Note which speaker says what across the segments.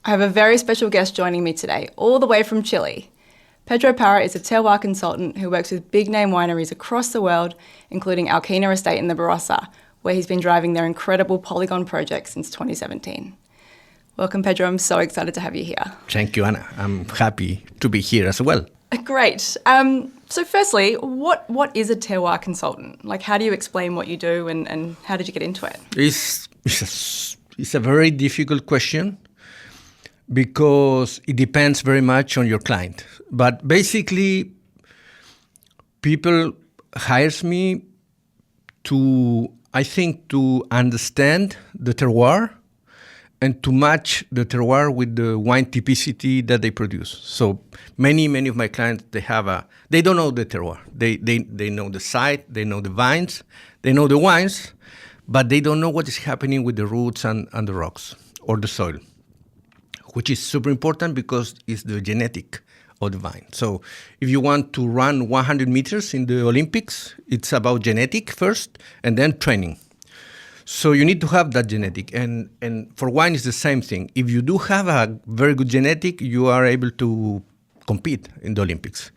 Speaker 1: I have a very special guest joining me today, all the way from Chile. Pedro Parra is a terroir consultant who works with big-name wineries across the world, including Alkina Estate in the Barossa, where he's been driving their incredible Polygon project since 2017. Welcome, Pedro. I'm so excited to have you here.
Speaker 2: Thank you, Anna. I'm happy to be here as well.
Speaker 1: Great. So firstly, what is a terroir consultant? Like, how do you explain what you do and how did you get into it?
Speaker 2: It's a very difficult question because it depends very much on your client. But basically, people hires me to understand the terroir and to match the terroir with the wine typicity that they produce. So many of my clients, they don't know the terroir. They know the site, they know the vines, they know the wines, but they don't know what is happening with the roots and the rocks or the soil, which is super important because it's the genetic of the vine. So if you want to run 100 meters in the Olympics, it's about genetic first and then training. So you need to have that genetic. And for wine, it's the same thing. If you do have a very good genetic, you are able to compete in the Olympics.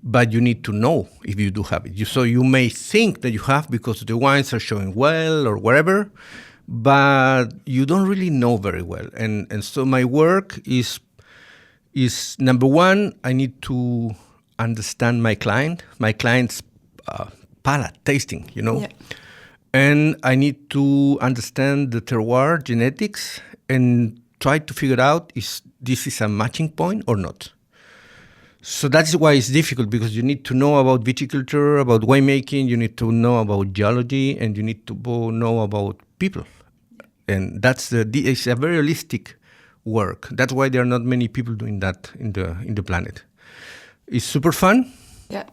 Speaker 2: But you need to know if you do have it. So you may think that you have because the wines are showing well or wherever, but you don't really know very well. And so my work is number one, I need to understand my client's palate, tasting, Yeah. And I need to understand the terroir genetics and try to figure out if this is a matching point or not. So that's why it's difficult, because you need to know about viticulture, about winemaking, you need to know about geology, and you need to know about people. And it's a very holistic work. That's why there are not many people doing that in the planet. It's super fun.
Speaker 1: Yeah.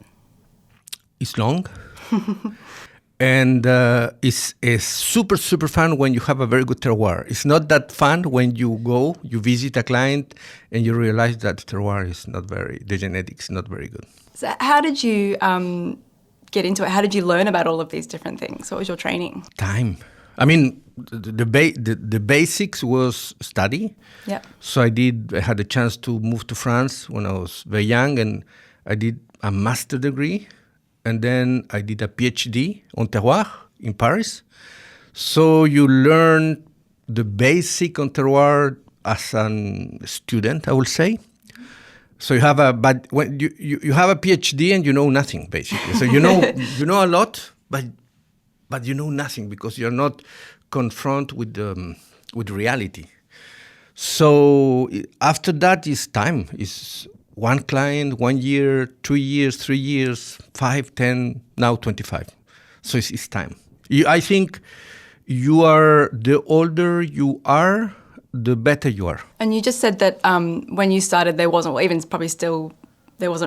Speaker 2: It's long. And it's super, super fun when you have a very good terroir. It's not that fun when you visit a client and you realize that the genetics is not very good.
Speaker 1: So how did you get into it? How did you learn about all of these different things? What was your training?
Speaker 2: Time. I mean, the basics was study.
Speaker 1: Yeah.
Speaker 2: So I had a chance to move to France when I was very young, and I did a master degree. And then I did a PhD on terroir in Paris. So you learn the basic on terroir as a student, I would say. So you have but when you have a PhD and you know nothing, basically. So you know a lot, but you know nothing because you're not confronted with reality. So after that is time. Is one client, 1 year, 2 years, 3 years, 5, 10, now 25. So it's time. I think the older you are, the better you are.
Speaker 1: And you just said that when you started, there wasn't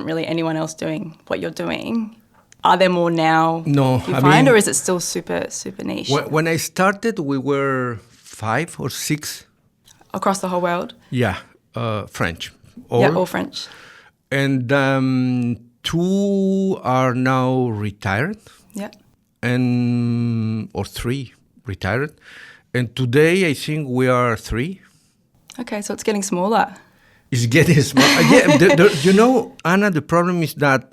Speaker 1: really anyone else doing what you're doing. Are there more now?
Speaker 2: No,
Speaker 1: or is it still super, super niche?
Speaker 2: When I started, we were 5 or 6.
Speaker 1: Across the whole world?
Speaker 2: Yeah, French.
Speaker 1: All French.
Speaker 2: And 2 are now retired.
Speaker 1: Yeah.
Speaker 2: Or 3 retired. And today, I think we are 3.
Speaker 1: Okay, so it's getting smaller.
Speaker 2: It's getting smaller. Yeah, Anna, the problem is that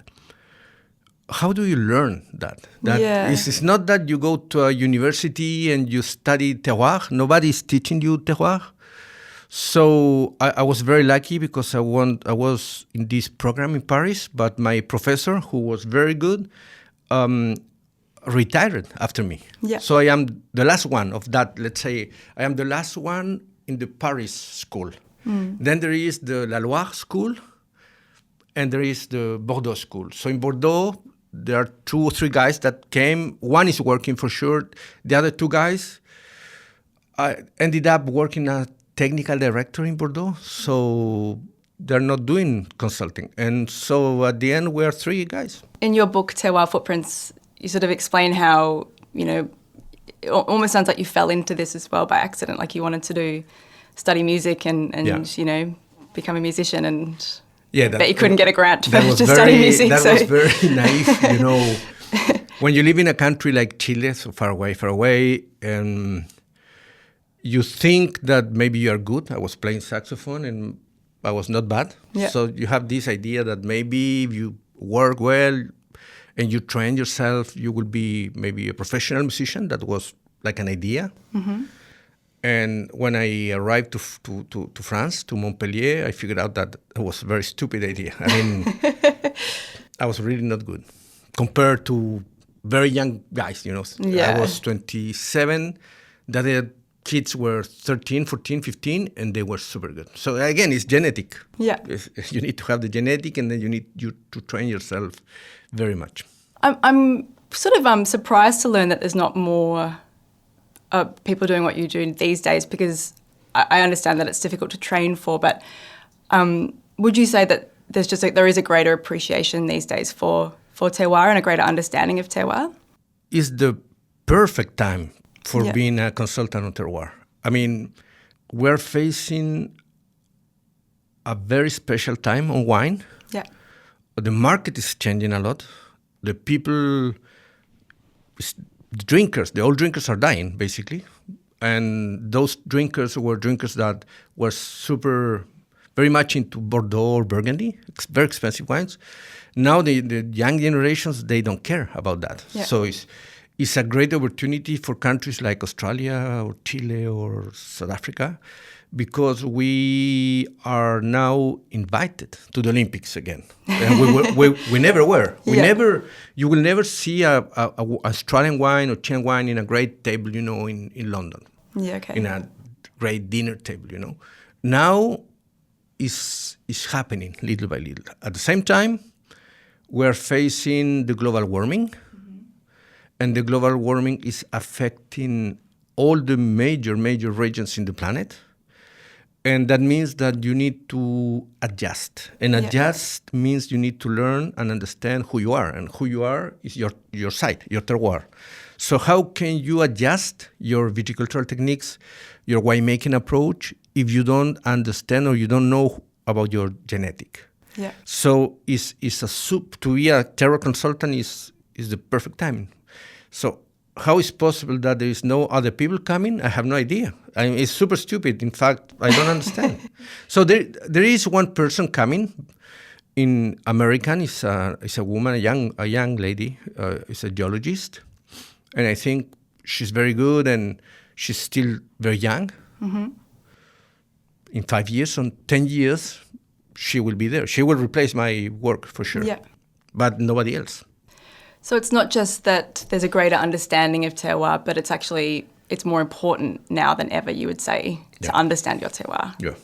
Speaker 2: how do you learn that? It's not that you go to a university and you study terroir. Nobody is teaching you terroir. So I was very lucky because I was in this program in Paris, but my professor, who was very good, retired after me.
Speaker 1: Yeah.
Speaker 2: So I am the last one of that. Let's say I am the last one in the Paris school. Then there is the La Loire school, and there is the Bordeaux school. So in Bordeaux, there are 2 or 3 guys that came. One is working for sure. The other 2 guys ended up working at technical director in Bordeaux, so they're not doing consulting. And so at the end, we're 3 guys.
Speaker 1: In your book, Terroir Footprints, you sort of explain how, it almost sounds like you fell into this as well by accident, like you wanted to study music and become a musician, and but you couldn't get a grant to study music.
Speaker 2: That was very naive, When you live in a country like Chile, so far away, you think that maybe you are good. I was playing saxophone and I was not bad.
Speaker 1: Yeah.
Speaker 2: So you have this idea that maybe if you work well and you train yourself, you will be maybe a professional musician. That was like an idea.
Speaker 1: Mm-hmm.
Speaker 2: And when I arrived to France, to Montpellier, I figured out that it was a very stupid idea. I mean, I was really not good compared to very young guys, you know.
Speaker 1: Yeah.
Speaker 2: I was 27. The other kids were 13, 14, 15, and they were super good. So again, it's genetic.
Speaker 1: Yeah.
Speaker 2: You need to have the genetic, and then you need to train yourself very much.
Speaker 1: I'm sort of surprised to learn that there's not more people doing what you do these days, because I understand that it's difficult to train for, but would you say that there is a greater appreciation these days for terroir and a greater understanding of terroir?
Speaker 2: It's the perfect time for
Speaker 1: Yeah.
Speaker 2: being a consultant on terroir. I mean, we're facing a very special time on wine.
Speaker 1: Yeah.
Speaker 2: The market is changing a lot. The people, the drinkers, the old drinkers are dying, basically. And those drinkers were drinkers that were very much into Bordeaux or Burgundy, very expensive wines. Now the young generations, they don't care about that.
Speaker 1: Yeah.
Speaker 2: So it's a great opportunity for countries like Australia or Chile or South Africa, because we are now invited to the Olympics again. And we never were.
Speaker 1: Yeah.
Speaker 2: You will never see a Australian wine or Chilean wine in a great table, you know, in London.
Speaker 1: Yeah, okay.
Speaker 2: In a great dinner table, you know. Now it's happening little by little. At the same time, we're facing the global warming, and the global warming is affecting all the major regions in the planet. And that means that you need to adjust. And adjust means you need to learn and understand who you are. And who you are is your site, your terroir. So how can you adjust your viticultural techniques, your winemaking approach, if you don't understand or you don't know about your genetic?
Speaker 1: Yeah.
Speaker 2: So to be a terroir consultant is the perfect time. So how is possible that there is no other people coming? I have no idea. I mean, it's super stupid. In fact, I don't understand. So there is one person coming in American. It's a woman, a young lady. Is a geologist, and I think she's very good, and she's still very young. Mm-hmm. In 5 years, or 10 years, she will be there. She will replace my work for sure.
Speaker 1: Yeah.
Speaker 2: But nobody else.
Speaker 1: So it's not just that there's a greater understanding of terroir, but it's more important now than ever, you would say, to understand your terroir.
Speaker 2: Yeah.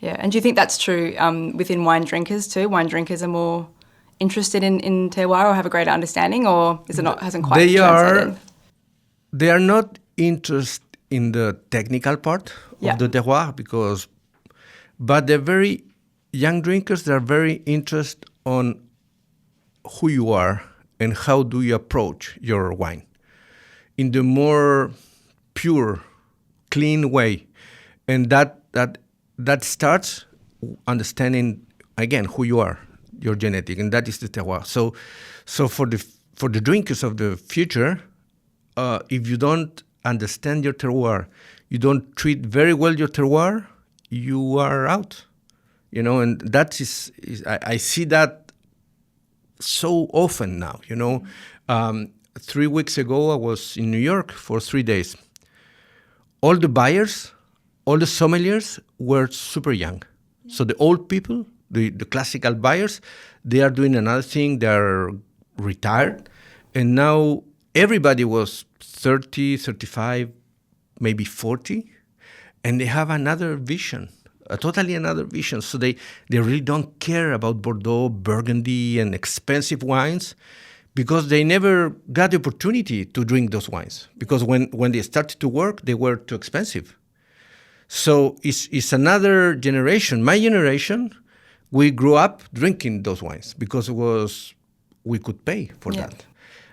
Speaker 1: Yeah. And do you think that's true within wine drinkers too? Wine drinkers are more interested in terroir or have a greater understanding, or hasn't quite translated?
Speaker 2: They are not interested in the technical part of the terroir, but they're very young drinkers. They're very interested on who you are and how do you approach your wine in the more pure, clean way. And that starts understanding, again, who you are, your genetic, and that is the terroir. So for the drinkers of the future, if you don't understand your terroir, you don't treat very well your terroir, you are out. You know, and that is I see that so often now, you know. 3 weeks ago, I was in New York for 3 days. All the buyers, all the sommeliers were super young. So the old people, the classical buyers, they are doing another thing. They are retired. And now everybody was 30, 35, maybe 40. And they have another vision. Totally another vision. So they really don't care about Bordeaux, Burgundy, and expensive wines, because they never got the opportunity to drink those wines. Because when they started to work, they were too expensive. So it's another generation. My generation, we grew up drinking those wines because we could pay for that.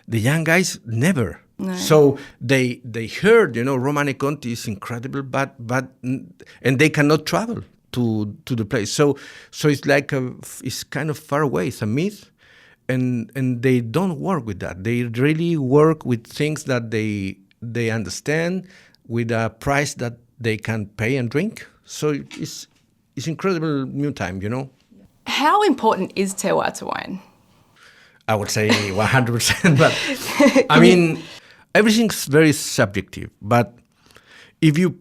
Speaker 2: The young guys never. No. So they heard, you know, Romane Conti is incredible, but and they cannot travel to the place. So it's like it's kind of far away. It's a myth, and they don't work with that. They really work with things that they understand, with a price that they can pay and drink. So it's incredible new time, you know.
Speaker 1: How important is terroir to wine?
Speaker 2: I would say 100%, but I mean, everything's very subjective. But if you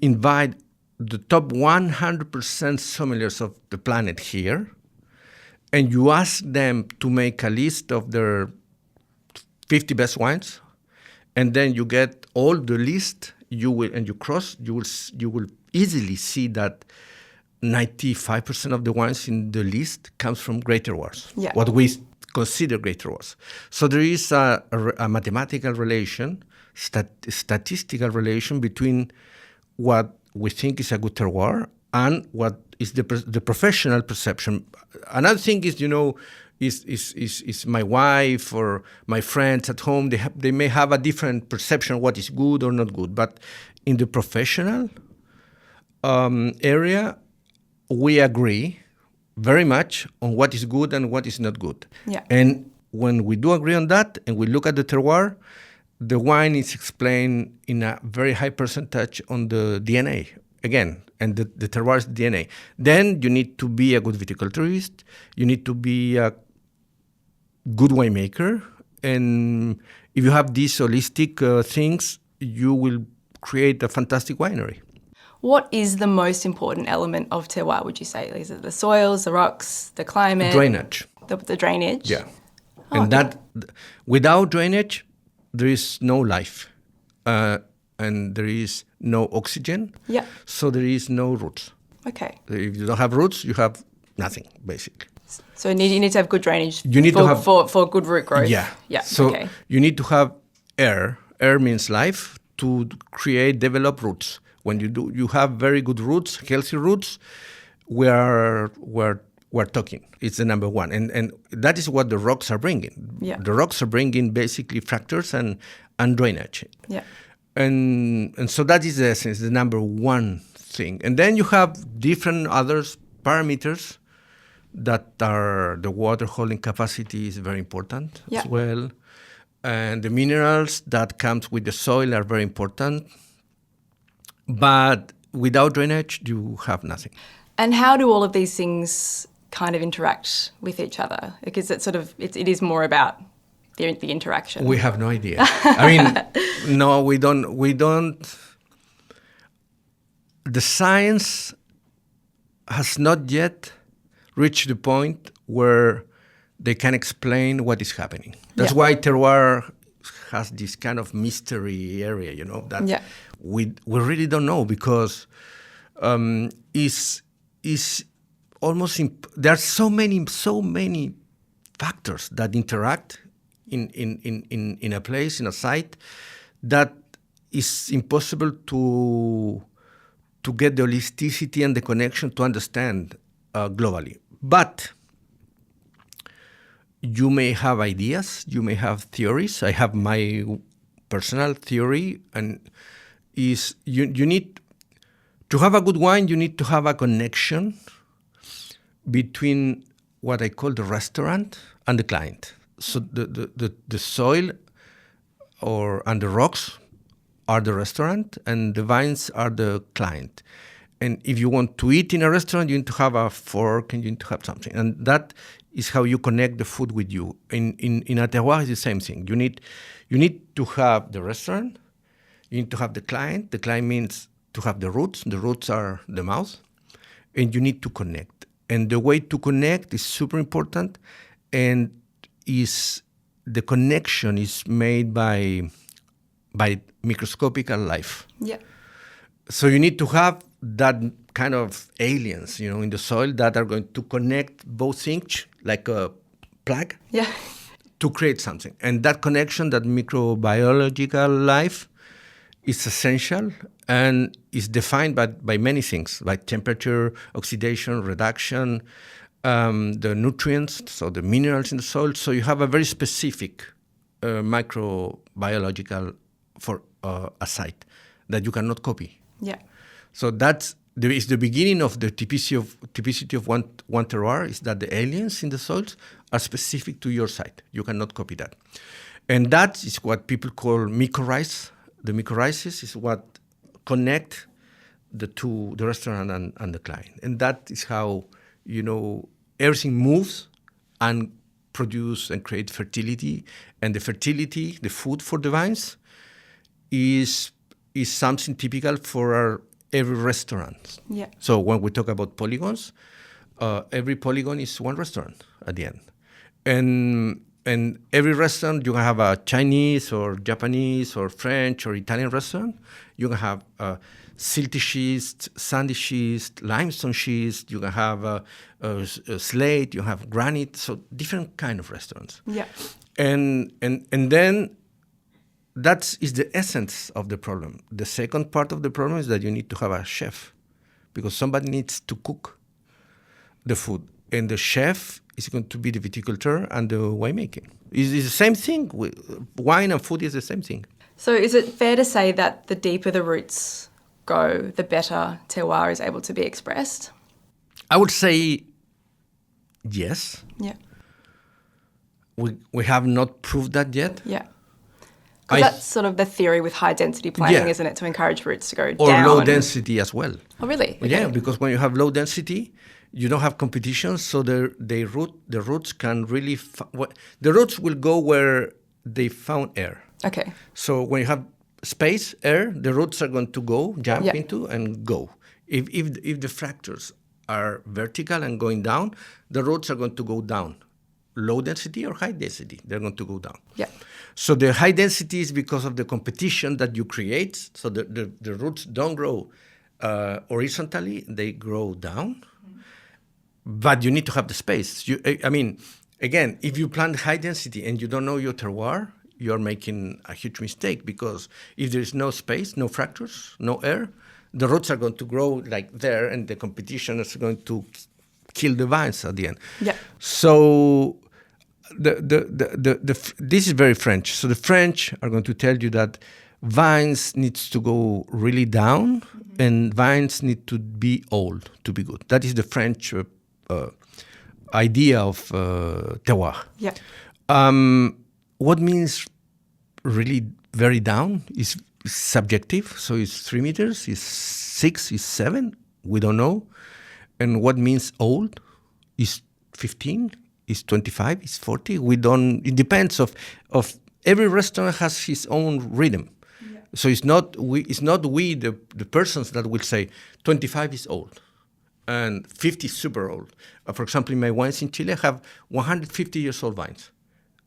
Speaker 2: invite the top 100% sommeliers of the planet here, and you ask them to make a list of their 50 best wines, and then you get all the list, you will easily see that 95% of the wines in the list comes from great terroirs.
Speaker 1: Yeah.
Speaker 2: What we consider great terroirs. So there is a mathematical relation, statistical relation between what we think is a good terroir and what is the professional perception. Another thing is, you know, is my wife or my friends at home. They may have a different perception of what is good or not good. But in the professional area, we agree very much on what is good and what is not good.
Speaker 1: Yeah.
Speaker 2: And when we do agree on that and we look at the terroir, the wine is explained in a very high percentage on the DNA, again, and the terroir is DNA. Then you need to be a good viticulturist, you need to be a good winemaker, and if you have these holistic things, you will create a fantastic winery.
Speaker 1: What is the most important element of terroir, would you say? Is it the soils, the rocks, the climate?
Speaker 2: Drainage.
Speaker 1: The drainage?
Speaker 2: Yeah.
Speaker 1: Oh,
Speaker 2: And that, without drainage, there is no life. And there is no oxygen.
Speaker 1: Yeah.
Speaker 2: So there is no roots.
Speaker 1: Okay.
Speaker 2: If you don't have roots, you have nothing, basically.
Speaker 1: So you need to have good drainage
Speaker 2: You need to have,
Speaker 1: for good root growth.
Speaker 2: Yeah.
Speaker 1: Yeah.
Speaker 2: So
Speaker 1: okay.
Speaker 2: you need to have air. Air means life to develop roots. When you have very good roots, healthy roots, we're talking. It's the number one. And that is what the rocks are bringing.
Speaker 1: Yeah.
Speaker 2: The rocks are bringing basically fractures and drainage.
Speaker 1: Yeah.
Speaker 2: And so that is the essence, the number one thing. And then you have different other parameters that are the water holding capacity is very important as well. And the minerals that comes with the soil are very important. But without drainage, you have nothing.
Speaker 1: And how do all of these things kind of interact with each other? Because it is more about the interaction.
Speaker 2: We have no idea. I mean, no, we don't. The science has not yet reached the point where they can explain what is happening. That's why terroir has this kind of mystery area, you know, that we really don't know, because is almost there are so many factors that interact in a place, in a site, that is impossible to get the holisticity and the connection to understand globally. But you may have ideas, you may have theories. I have my personal theory, and is you need to have a good wine, you need to have a connection between what I call the restaurant and the client. So the soil and the rocks are the restaurant, and the vines are the client. And if you want to eat in a restaurant, you need to have a fork and you need to have something. And that is how you connect the food with you. In a terroir, it's the same thing. You need to have the restaurant, you need to have the client. The client means to have the roots. The roots are the mouth. And you need to connect. And the way to connect is super important, and the connection is made by microscopical life.
Speaker 1: Yeah.
Speaker 2: So you need to have that kind of aliens, you know, in the soil that are going to connect both things like a plug to create something. And that connection, that microbiological life, is essential and is defined by many things, like temperature, oxidation, reduction, the nutrients, so the minerals in the soil. So you have a very specific microbiological for a site that you cannot copy.
Speaker 1: Yeah.
Speaker 2: So there is the beginning of the typicity of one terroir, is that the aliens in the soils are specific to your site. You cannot copy that. And that is what people call mycorrhizae. The mycorrhizae is what connect the restaurant and the client. And that is how, everything moves and produce and create fertility. And the fertility, the food for the vines, is something typical for every restaurant.
Speaker 1: Yeah.
Speaker 2: So when we talk about polygons, every polygon is one restaurant at the end. And every restaurant, you can have a Chinese or Japanese or French or Italian restaurant. You can have silty schist, sandy schist, limestone schist. You can have a slate. You have granite. So different kind of restaurants.
Speaker 1: Yeah.
Speaker 2: And then that is the essence of the problem. The second part of the problem is that you need to have a chef, because somebody needs to cook the food. And the chef is going to be the viticulture and the winemaking. It's the same thing. Wine and food is the same thing.
Speaker 1: So is it fair to say that the deeper the roots go, the better terroir is able to be expressed?
Speaker 2: I would say yes.
Speaker 1: Yeah.
Speaker 2: We have not proved that yet.
Speaker 1: Yeah. Because that's sort of the theory with high density planting, isn't it? To encourage roots to go
Speaker 2: or
Speaker 1: down.
Speaker 2: Or low density as well.
Speaker 1: Oh, really? Okay.
Speaker 2: Yeah, because when you have low density, you don't have competition, so the roots can really... the roots will go where they found air.
Speaker 1: Okay.
Speaker 2: So when you have space, air, the roots are going to jump into and go. If the fractures are vertical and going down, the roots are going to go down. Low density or high density, they're going to go down.
Speaker 1: Yeah.
Speaker 2: So the high density is because of the competition that you create. So the roots don't grow horizontally, they grow down. But you need to have the space. Again, if you plant high density and you don't know your terroir, you're making a huge mistake, because if there is no space, no fractures, no air, the roots are going to grow like there, and the competition is going to kill the vines at the end.
Speaker 1: Yeah.
Speaker 2: So this is very French. So the French are going to tell you that vines needs to go really down, and vines need to be old to be good. That is the French idea of terroir.
Speaker 1: Yeah.
Speaker 2: What means really very down is subjective. So it's 3 meters, it's 6, it's 7. We don't know. And what means old is 15, is 25, is 40. We don't. It depends of every restaurant has his own rhythm. Yeah. So it's not we the persons that will say 25 is old and 50 is super old. For example, in my wines in Chile, I have 150 years old vines,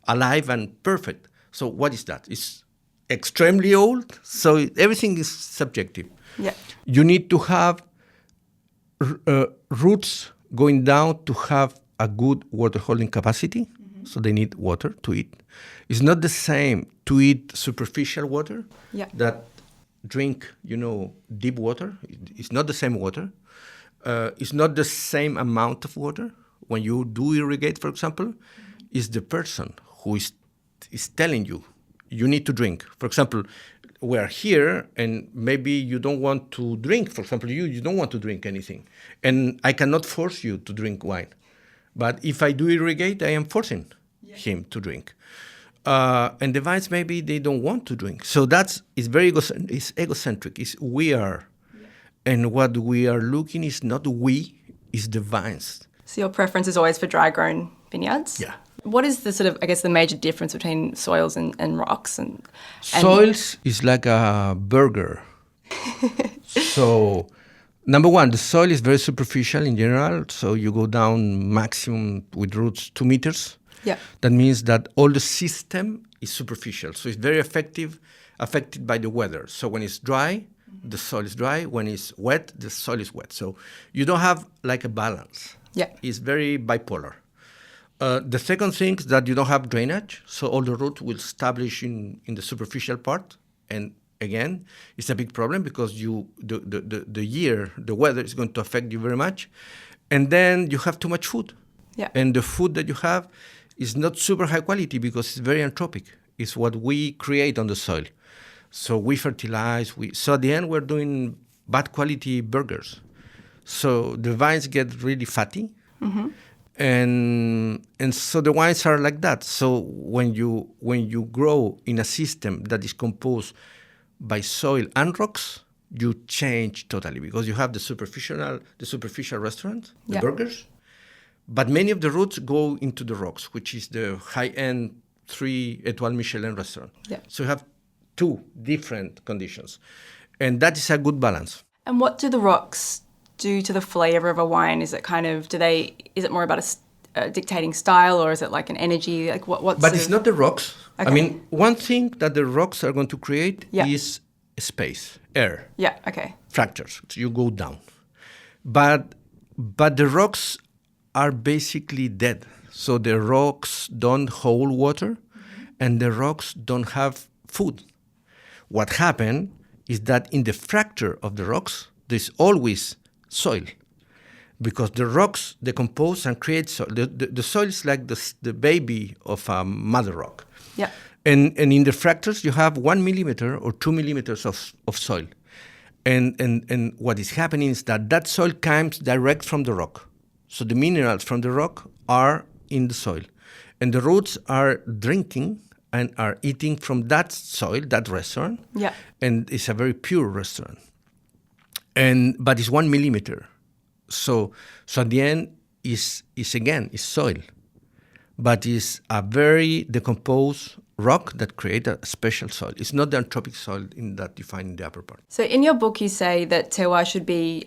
Speaker 2: alive and perfect. So what is that? It's extremely old. So everything is subjective.
Speaker 1: Yeah.
Speaker 2: You need to have roots going down to have a good water holding capacity. So they need water to eat. It's not the same to eat superficial water that drink, deep water. It's not the same water. It's not the same amount of water. When you do irrigate, for example, it's the person who is telling you need to drink. For example, we're here and maybe you don't want to drink. For example, you don't want to drink anything. And I cannot force you to drink wine. But if I do irrigate, I am forcing him to drink. And the vines, maybe they don't want to drink. So it's very egocentric. It's we are. Yeah. And what we are looking is not we, is the vines.
Speaker 1: So your preference is always for dry-grown vineyards?
Speaker 2: Yeah.
Speaker 1: What is the major difference between soils and rocks? And
Speaker 2: soils is like a burger. So, number one, the soil is very superficial in general. So you go down maximum with roots 2 meters.
Speaker 1: Yeah.
Speaker 2: That means that all the system is superficial. So it's very affected by the weather. So when it's dry, the soil is dry. When it's wet, the soil is wet. So you don't have like a balance.
Speaker 1: Yeah.
Speaker 2: It's very bipolar. The second thing is that you don't have drainage, so all the roots will establish in the superficial part. And again, it's a big problem because the weather is going to affect you very much. And then you have too much food.
Speaker 1: Yeah.
Speaker 2: And the food that you have is not super high quality because it's very anthropic. It's what we create on the soil. So we fertilize. So at the end, we're doing bad quality burgers. So the vines get really fatty. Mm-hmm. And so the wines are like that. So when you grow in a system that is composed by soil and rocks, you change totally because you have the superficial restaurant, the burgers, but many of the roots go into the rocks, which is the high-end 3 étoiles Michelin restaurant.
Speaker 1: Yeah.
Speaker 2: So you have two different conditions, and that is a good balance.
Speaker 1: And what do the rocks do to the flavor of a wine? Is it is it more about a dictating style, or is it like an energy? Like what's
Speaker 2: But it's not the rocks.
Speaker 1: Okay.
Speaker 2: I mean, one thing that the rocks are going to create is space, air.
Speaker 1: Yeah, okay.
Speaker 2: Fractures. So you go down. But the rocks are basically dead. So the rocks don't hold water, and the rocks don't have food. What happened is that in the fracture of the rocks, there's always soil. Because the rocks decompose and create soil. The soil is like the baby of a mother rock.
Speaker 1: Yeah.
Speaker 2: And in the fractures, you have 1 millimeter or 2 millimeters of soil. And what is happening is that soil comes direct from the rock. So the minerals from the rock are in the soil. And the roots are drinking and are eating from that soil, that restaurant.
Speaker 1: Yeah.
Speaker 2: And it's a very pure restaurant. But it's 1 millimeter. So at the end is soil, but it's a very decomposed rock that creates a special soil. It's not the anthropic soil that you find in the upper part.
Speaker 1: So in your book, you say that terroir should be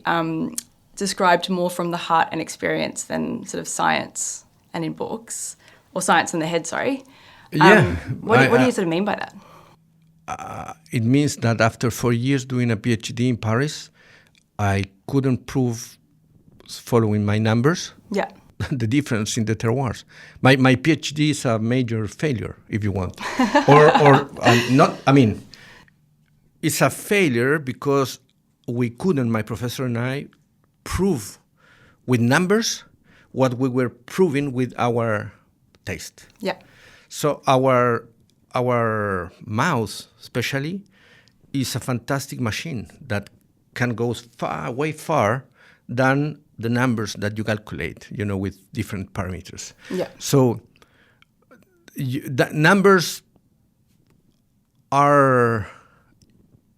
Speaker 1: described more from the heart and experience than sort of science and in books, or science in the head, sorry. What do you sort of mean by that?
Speaker 2: It means that after 4 years doing a PhD in Paris, I couldn't prove, following my numbers, the difference in the terroirs. My PhD is a major failure, if you want, or not. I mean, it's a failure because we couldn't, my professor and I, prove with numbers what we were proving with our taste.
Speaker 1: Yeah.
Speaker 2: So our mouth, especially, is a fantastic machine that can go way far than the numbers that you calculate, with different parameters.
Speaker 1: Yeah.
Speaker 2: So the numbers are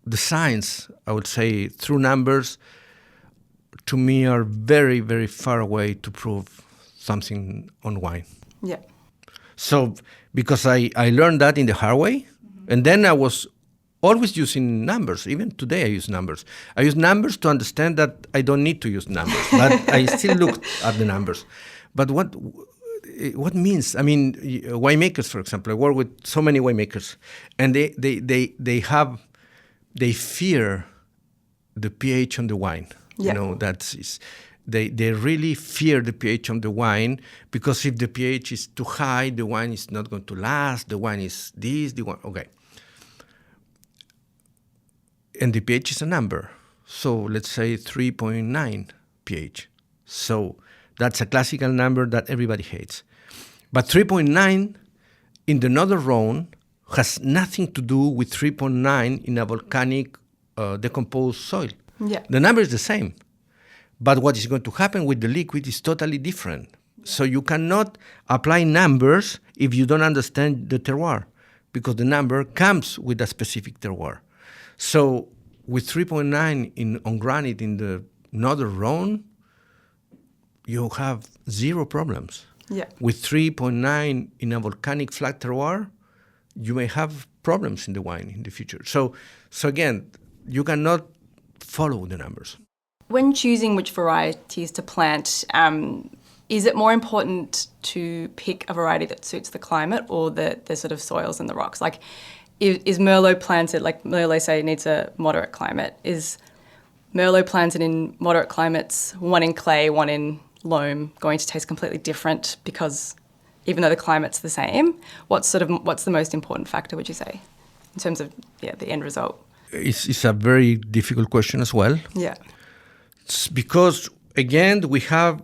Speaker 2: the science, I would say, through numbers, to me, are very, very far away to prove something on wine.
Speaker 1: Yeah.
Speaker 2: So because I learned that in the hard way, and then I was always using numbers. Even today I use numbers. I use numbers to understand that I don't need to use numbers, but I still look at the numbers. But what means? I mean, winemakers, for example, I work with so many winemakers, and they fear the pH on the wine.
Speaker 1: Yeah.
Speaker 2: They really fear the pH on the wine, because if the pH is too high, the wine is not going to last. The wine is okay. And the pH is a number. So let's say 3.9 pH. So that's a classical number that everybody hates. But 3.9 in the northern Rhone has nothing to do with 3.9 in a volcanic decomposed soil.
Speaker 1: Yeah.
Speaker 2: The number is the same. But what is going to happen with the liquid is totally different. So you cannot apply numbers if you don't understand the terroir, because the number comes with a specific terroir. So with 3.9 on granite in the northern Rhone, you have zero problems.
Speaker 1: Yeah.
Speaker 2: With 3.9 in a volcanic flat terroir, you may have problems in the wine in the future. So again, you cannot follow the numbers.
Speaker 1: When choosing which varieties to plant, is it more important to pick a variety that suits the climate or the sort of soils and the rocks? Like, is Merlot planted, like Merlot say needs a moderate climate, is Merlot planted in moderate climates, one in clay, one in loam, going to taste completely different because even though the climate's the same? What's the most important factor, would you say, in terms of the end result?
Speaker 2: It's a very difficult question as well.
Speaker 1: Yeah.
Speaker 2: It's because, again, we have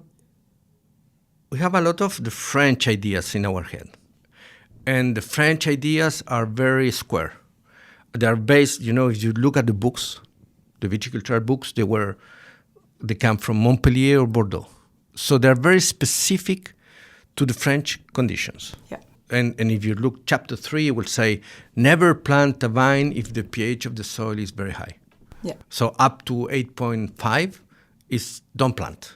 Speaker 2: a lot of the French ideas in our head. And the French ideas are very square. They are based, if you look at the books, the viticulture books, they come from Montpellier or Bordeaux. So they're very specific to the French conditions.
Speaker 1: Yeah.
Speaker 2: And if you look chapter 3, it will say, never plant a vine if the pH of the soil is very high.
Speaker 1: Yeah.
Speaker 2: So up to 8.5 is don't plant.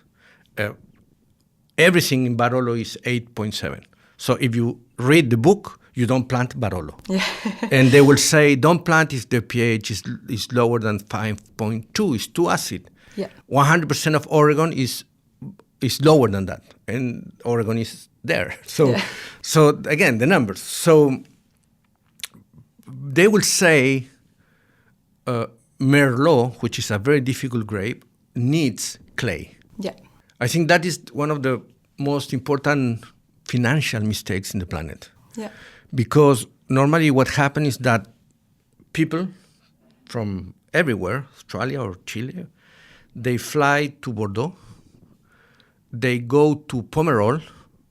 Speaker 2: Everything in Barolo is 8.7. So if you read the book, you don't plant Barolo.
Speaker 1: Yeah.
Speaker 2: And they will say, don't plant if the pH is lower than 5.2, it's too acid.
Speaker 1: Yeah.
Speaker 2: 100% of Oregon is lower than that, and Oregon is there. So again, the numbers. So they will say Merlot, which is a very difficult grape, needs clay.
Speaker 1: Yeah.
Speaker 2: I think that is one of the most important financial mistakes in the planet.
Speaker 1: Yeah.
Speaker 2: Because normally what happens is that people from everywhere, Australia or Chile, they fly to Bordeaux, they go to Pomerol,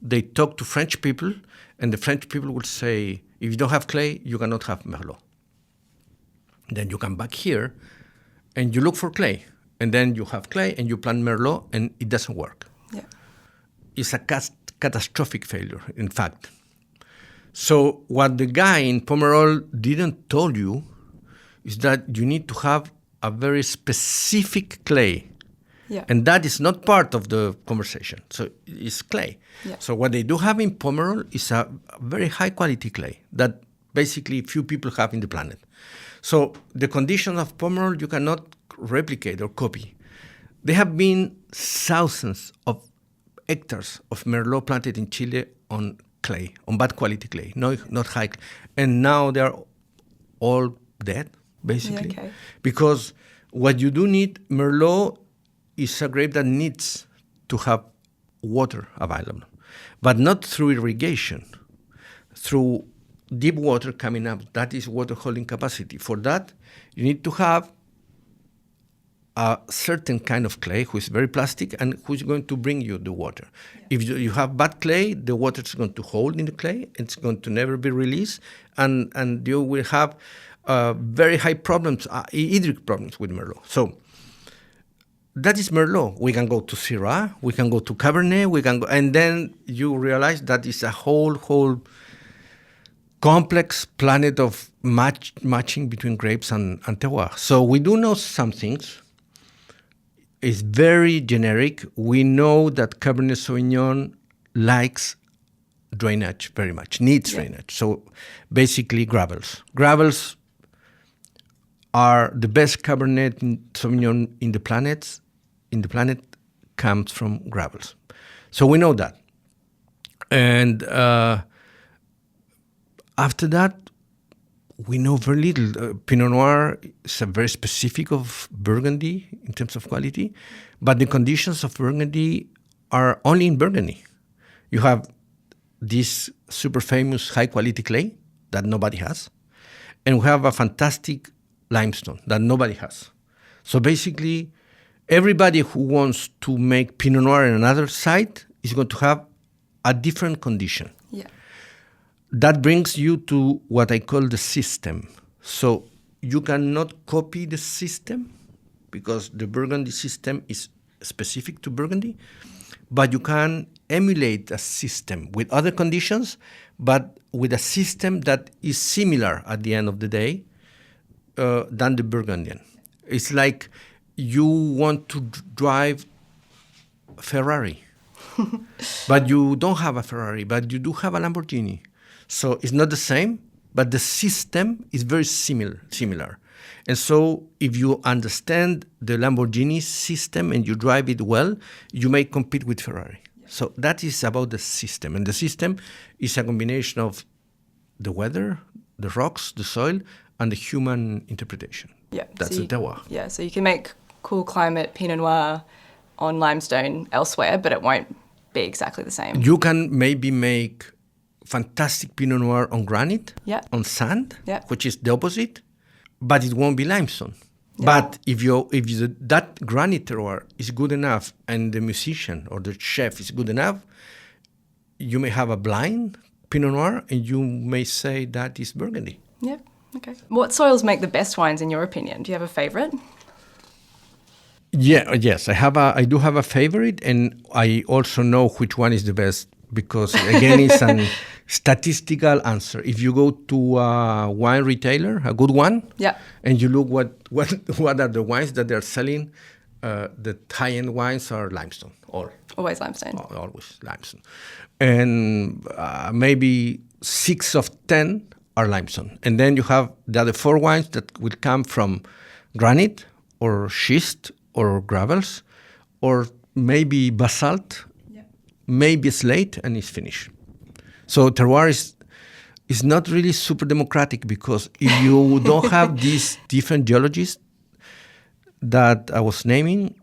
Speaker 2: they talk to French people, and the French people will say, if you don't have clay, you cannot have Merlot. Then you come back here, and you look for clay. And then you have clay, and you plant Merlot, and it doesn't work.
Speaker 1: Yeah.
Speaker 2: It's a catastrophic failure, in fact. So what the guy in Pomerol didn't tell you is that you need to have a very specific clay.
Speaker 1: Yeah.
Speaker 2: And that is not part of the conversation. So it's clay.
Speaker 1: Yeah.
Speaker 2: So what they do have in Pomerol is a very high quality clay that basically few people have in the planet. So the conditions of Pomerol you cannot replicate or copy. There have been thousands of hectares of Merlot planted in Chile on clay, on bad quality clay, not high. And now they are all dead, basically.
Speaker 1: Yeah, okay.
Speaker 2: Because what you do need, Merlot is a grape that needs to have water available, but not through irrigation, through deep water coming up. That is water holding capacity. For that, you need to have a certain kind of clay who is very plastic and who's going to bring you the water. Yeah. If you have bad clay, the water is going to hold in the clay. It's going to never be released, and you will have very high problems, hydric problems with Merlot. So that is Merlot. We can go to Syrah, we can go to Cabernet, we can go, and then you realize that it's a whole complex planet of matching between grapes and terroir. So we do know some things. It's very generic. We know that Cabernet Sauvignon likes drainage very much, needs drainage. So basically gravels. Gravels are the best Cabernet Sauvignon in the planet comes from gravels. So we know that. And after that, we know very little. Pinot Noir is a very specific of Burgundy in terms of quality, but the conditions of Burgundy are only in Burgundy. You have this super famous high quality clay that nobody has, and we have a fantastic limestone that nobody has. So basically, everybody who wants to make Pinot Noir in another site is going to have a different condition.
Speaker 1: Yeah.
Speaker 2: That brings you to what I call the system. So you cannot copy the system because the Burgundy system is specific to Burgundy, but you can emulate a system with other conditions, but with a system that is similar at the end of the day than the Burgundian. It's like you want to drive a Ferrari, but you don't have a Ferrari, but you do have a Lamborghini. So it's not the same, but the system is very similar. And so if you understand the Lamborghini system and you drive it well, you may compete with Ferrari. Yeah. So that is about the system. And the system is a combination of the weather, the rocks, the soil, and the human interpretation.
Speaker 1: Yeah.
Speaker 2: That's the terroir.
Speaker 1: Yeah, so you can make cool climate Pinot Noir on limestone elsewhere, but it won't be exactly the same.
Speaker 2: You can maybe make fantastic Pinot Noir on granite, on sand, which is the opposite, but it won't be limestone. Yeah. But if that granite terroir is good enough and the musician or the chef is good enough, you may have a blind Pinot Noir and you may say that is Burgundy.
Speaker 1: Yeah, okay. What soils make the best wines in your opinion? Do you have a favorite?
Speaker 2: Yes, I do have a favorite, and I also know which one is the best because again, statistical answer. If you go to a wine retailer, a good one,
Speaker 1: Yeah.
Speaker 2: and you look what are the wines that they're selling, the high-end wines are limestone,
Speaker 1: Always limestone.
Speaker 2: always limestone. And maybe 6 of 10 are limestone. And then you have the other 4 wines that will come from granite or schist or gravels or maybe basalt, maybe slate, and it's finished. So terroir is not really super democratic because if you don't have these different geologies that I was naming,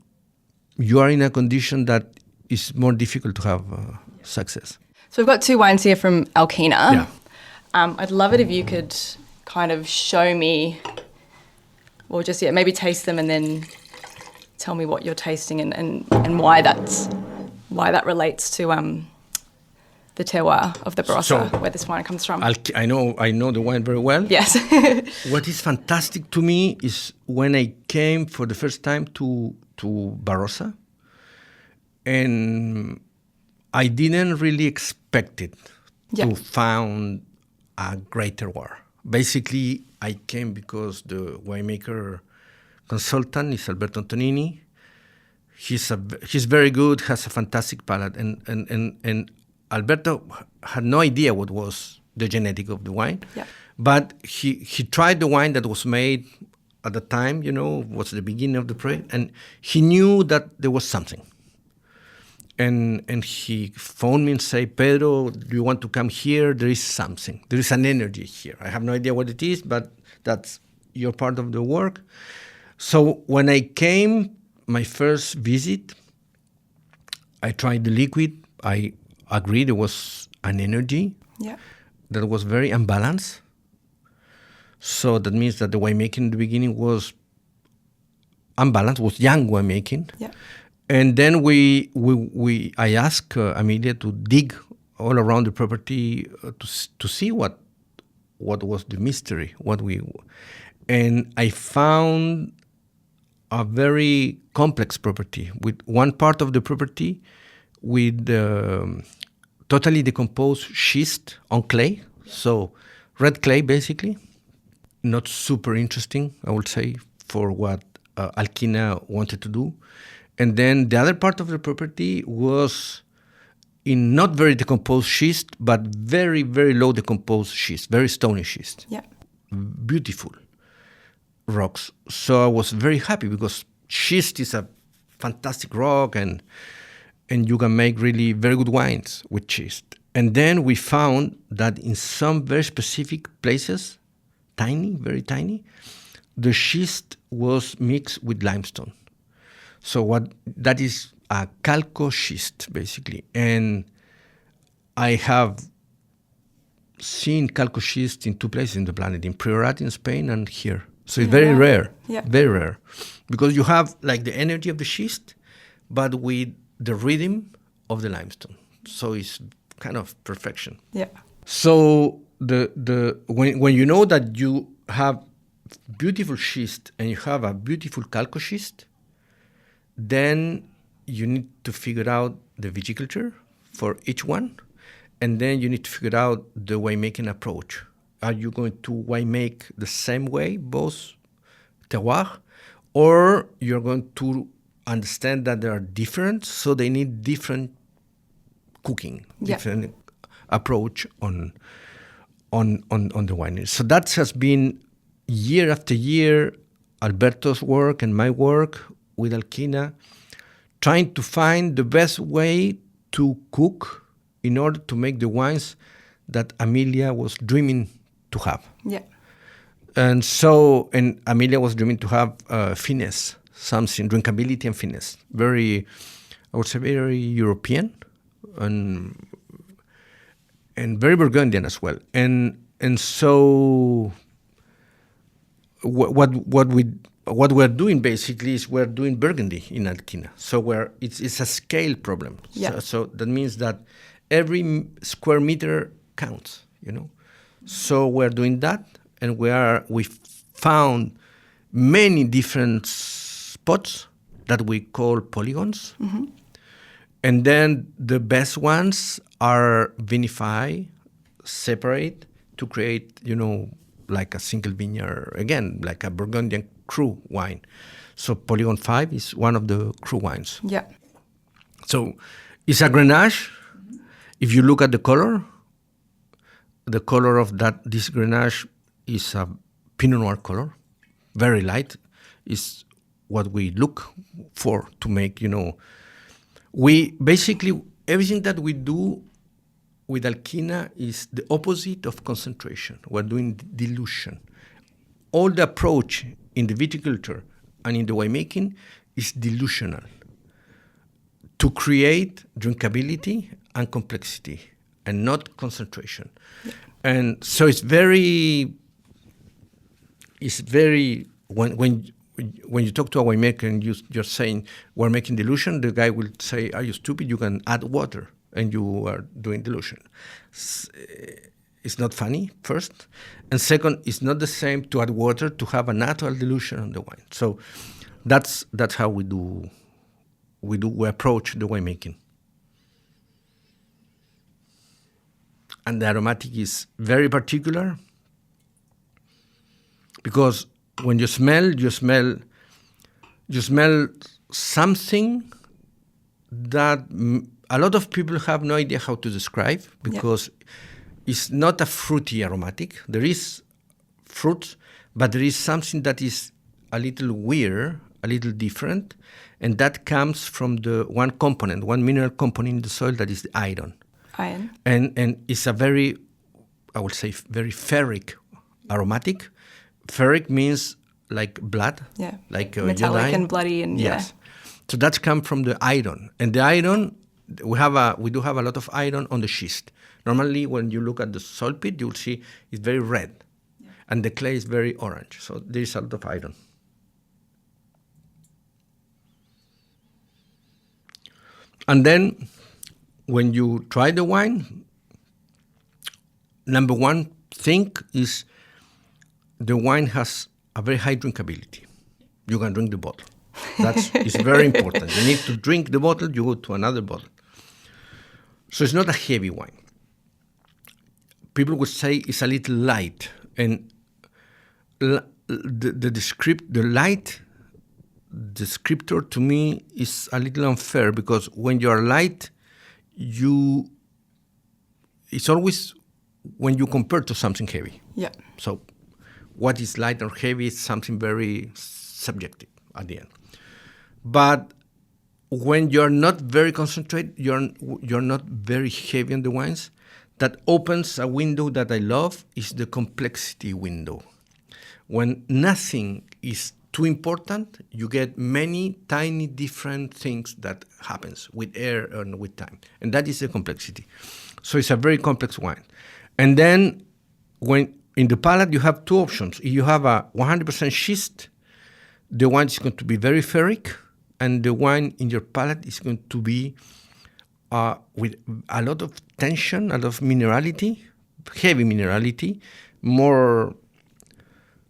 Speaker 2: you are in a condition that is more difficult to have success.
Speaker 1: So we've got 2 wines here from Alkina.
Speaker 2: Yeah.
Speaker 1: I'd love it if you could kind of show me, or just maybe taste them and then tell me what you're tasting and why that relates to the terroir of the Barossa, where this wine comes from.
Speaker 2: I know the wine very well.
Speaker 1: Yes.
Speaker 2: What is fantastic to me is when I came for the first time to Barossa, and I didn't really expect it to find a great terroir. Basically, I came because the winemaker consultant is Alberto Antonini. He's very good, has a fantastic palate, and Alberto had no idea what was the genetic of the wine, but he tried the wine that was made at the time, was the beginning of the project, and he knew that there was something. And he phoned me and said, Pedro, do you want to come here? There is something. There is an energy here. I have no idea what it is, but that's your part of the work. So when I came, my first visit, I tried the liquid. I agreed there was an energy that was very unbalanced. So that means that the winemaking in the beginning was unbalanced, was young winemaking.
Speaker 1: Yeah.
Speaker 2: And then I asked Amelia to dig all around the property to see what was the mystery, and I found a very complex property with one part of the property with totally decomposed schist on clay, so red clay basically, not super interesting, I would say, for what Alkina wanted to do. And then the other part of the property was in not very decomposed schist, but very, very low decomposed schist, very stony schist.
Speaker 1: Yeah.
Speaker 2: Beautiful rocks. So I was very happy because schist is a fantastic rock and you can make really very good wines with schist. And then we found that in some very specific places, tiny, very tiny, the schist was mixed with limestone. So that is a Calcoschist, basically. And I have seen Calcoschist in 2 places in the planet, in Priorat in Spain and here. So it's very rare, very rare. Because you have like the energy of the schist, but with the rhythm of the limestone. So it's kind of perfection.
Speaker 1: Yeah.
Speaker 2: So when you know that you have beautiful schist and you have a beautiful Calcoschist, then you need to figure out the viticulture for each one, and then you need to figure out the winemaking approach. Are you going to winemake the same way, both terroir, or you're going to understand that they are different, so they need different cooking, different approach on the winery. So that has been year after year, Alberto's work and my work with Alkina, trying to find the best way to cook in order to make the wines that Amelia was dreaming to have.
Speaker 1: Yeah.
Speaker 2: And Amelia was dreaming to have finesse, something, drinkability and finesse. Very, I would say, very European and very Burgundian as well. And so what we're doing basically is we're doing Burgundy in Alkina. So it's a scale problem.
Speaker 1: Yeah.
Speaker 2: So that means that every square meter counts, So we're doing that, and we found many different spots that we call polygons. And then the best ones are vinified, separate to create, like a single vineyard, again, like a Burgundian cru wine. So Polygon 5 is one of the cru wines.
Speaker 1: Yeah.
Speaker 2: So it's a Grenache. If you look at the color of this Grenache is a Pinot Noir color, very light. Is what we look for to make, We basically, everything that we do with Alkina is the opposite of concentration. We're doing dilution. All the approach in the viticulture and in the winemaking is dilutional to create drinkability and complexity and not concentration. Yeah. And so it's very, when you talk to a winemaker and you're saying, we're making dilution, the guy will say, are you stupid? You can add water and you are doing dilution. It's not funny, first. And second, it's not the same to add water to have a natural dilution on the wine. So that's how we approach the winemaking. And the aromatic is very particular because when you smell something that a lot of people have no idea how to describe because it's not a fruity aromatic. There is fruit, but there is something that is a little weird, a little different, and that comes from the one mineral component in the soil, that is the iron.
Speaker 1: Iron.
Speaker 2: And it's a very, I would say, very ferric aromatic. Ferric means like blood, like
Speaker 1: metallic
Speaker 2: iodine.
Speaker 1: And bloody, and
Speaker 2: yes. So that's come from the iron, and the iron we do have a lot of iron on the schist. Normally, when you look at the soil pit, you'll see it's very red, and the clay is very orange. So there is a lot of iron. And then, when you try the wine, number one thing is the wine has a very high drinkability. You can drink the bottle. It's very important. You need to drink the bottle, you go to another bottle. So it's not a heavy wine. People would say it's a little light. And the light descriptor to me is a little unfair because when you are light, it's always when you compare to something heavy.
Speaker 1: Yeah.
Speaker 2: So what is light or heavy is something very subjective at the end. But when you're not very concentrated, you're not very heavy on the wines, that opens a window that I love, is the complexity window. When nothing is too important, you get many tiny different things that happens with air and with time. And that is the complexity. So it's a very complex wine. And then when in the palate, you have two options. If you have a 100% schist, the wine is going to be very ferric, and the wine in your palate is going to be with a lot of tension, a lot of minerality, heavy minerality, more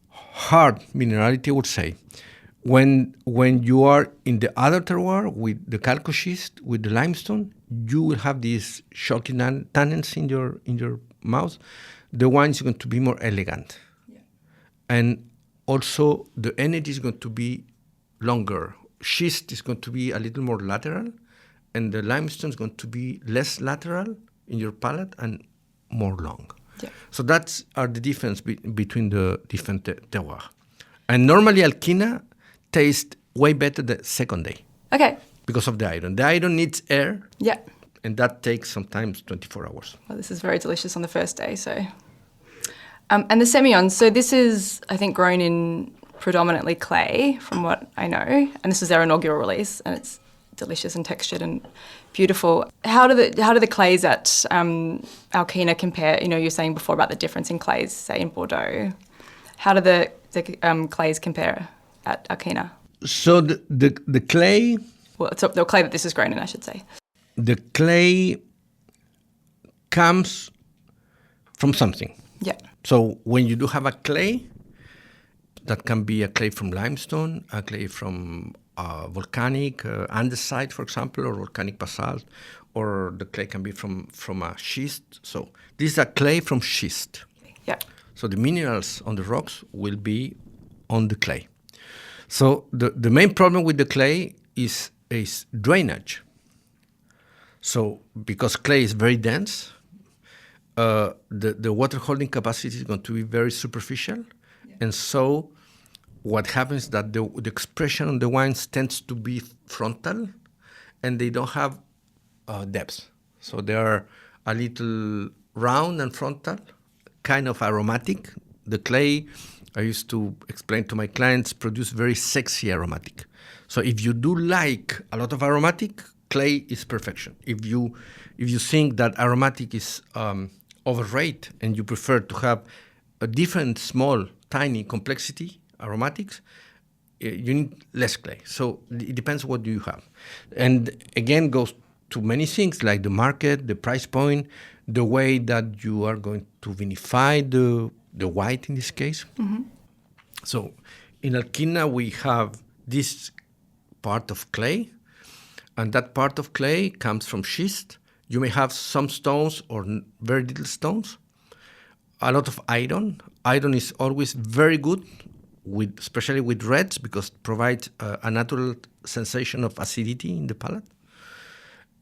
Speaker 2: hard minerality, I would say. When you are in the other terroir with the Calcoschist, with the limestone, you will have these shocking tannins in your mouth. The wine is going to be more elegant. Yeah. And also the energy is going to be longer. Schist is going to be a little more lateral, and the limestone is going to be less lateral in your palate and more long. Yeah. So that's the difference between the different terroirs. And normally Alkina tastes way better the second day. Okay. Because of the iron. The iron needs air. Yeah. And that takes sometimes 24 hours.
Speaker 1: Well, this is very delicious on the first day. So, and the Semillon. So this is, I think, grown in predominantly clay, from what I know. And this is their inaugural release, and it's delicious and textured and beautiful. How do the clays at Alkina compare? You know, you're saying before about the difference in clays, say in Bordeaux. How do the clays compare at Alkina?
Speaker 2: So the clay.
Speaker 1: Well, it's the clay that this is grown in, I should say.
Speaker 2: The clay comes from something. Yeah. So when you do have a clay, that can be a clay from limestone, a clay from volcanic andesite, for example, or volcanic basalt, or the clay can be from a schist. So this is a clay from schist.
Speaker 1: Yeah.
Speaker 2: So the minerals on the rocks will be on the clay. So the main problem with the clay is drainage. So because clay is very dense, the water holding capacity is going to be very superficial. Yeah. And so what happens is that the expression on the wines tends to be frontal, and they don't have depth. So they are a little round and frontal, kind of aromatic. The clay, I used to explain to my clients, produce very sexy aromatic. So if you do like a lot of aromatic, clay is perfection. If you think that aromatic is overrated and you prefer to have a different, small, tiny complexity aromatics, you need less clay. So it depends what you have. And again, goes to many things like the market, the price point, the way that you are going to vinify the white in this case. Mm-hmm. So in Alkina, we have this part of clay, and that part of clay comes from schist. You may have some stones or very little stones. A lot of iron. Iron is always very good, especially with reds, because it provides a natural sensation of acidity in the palate.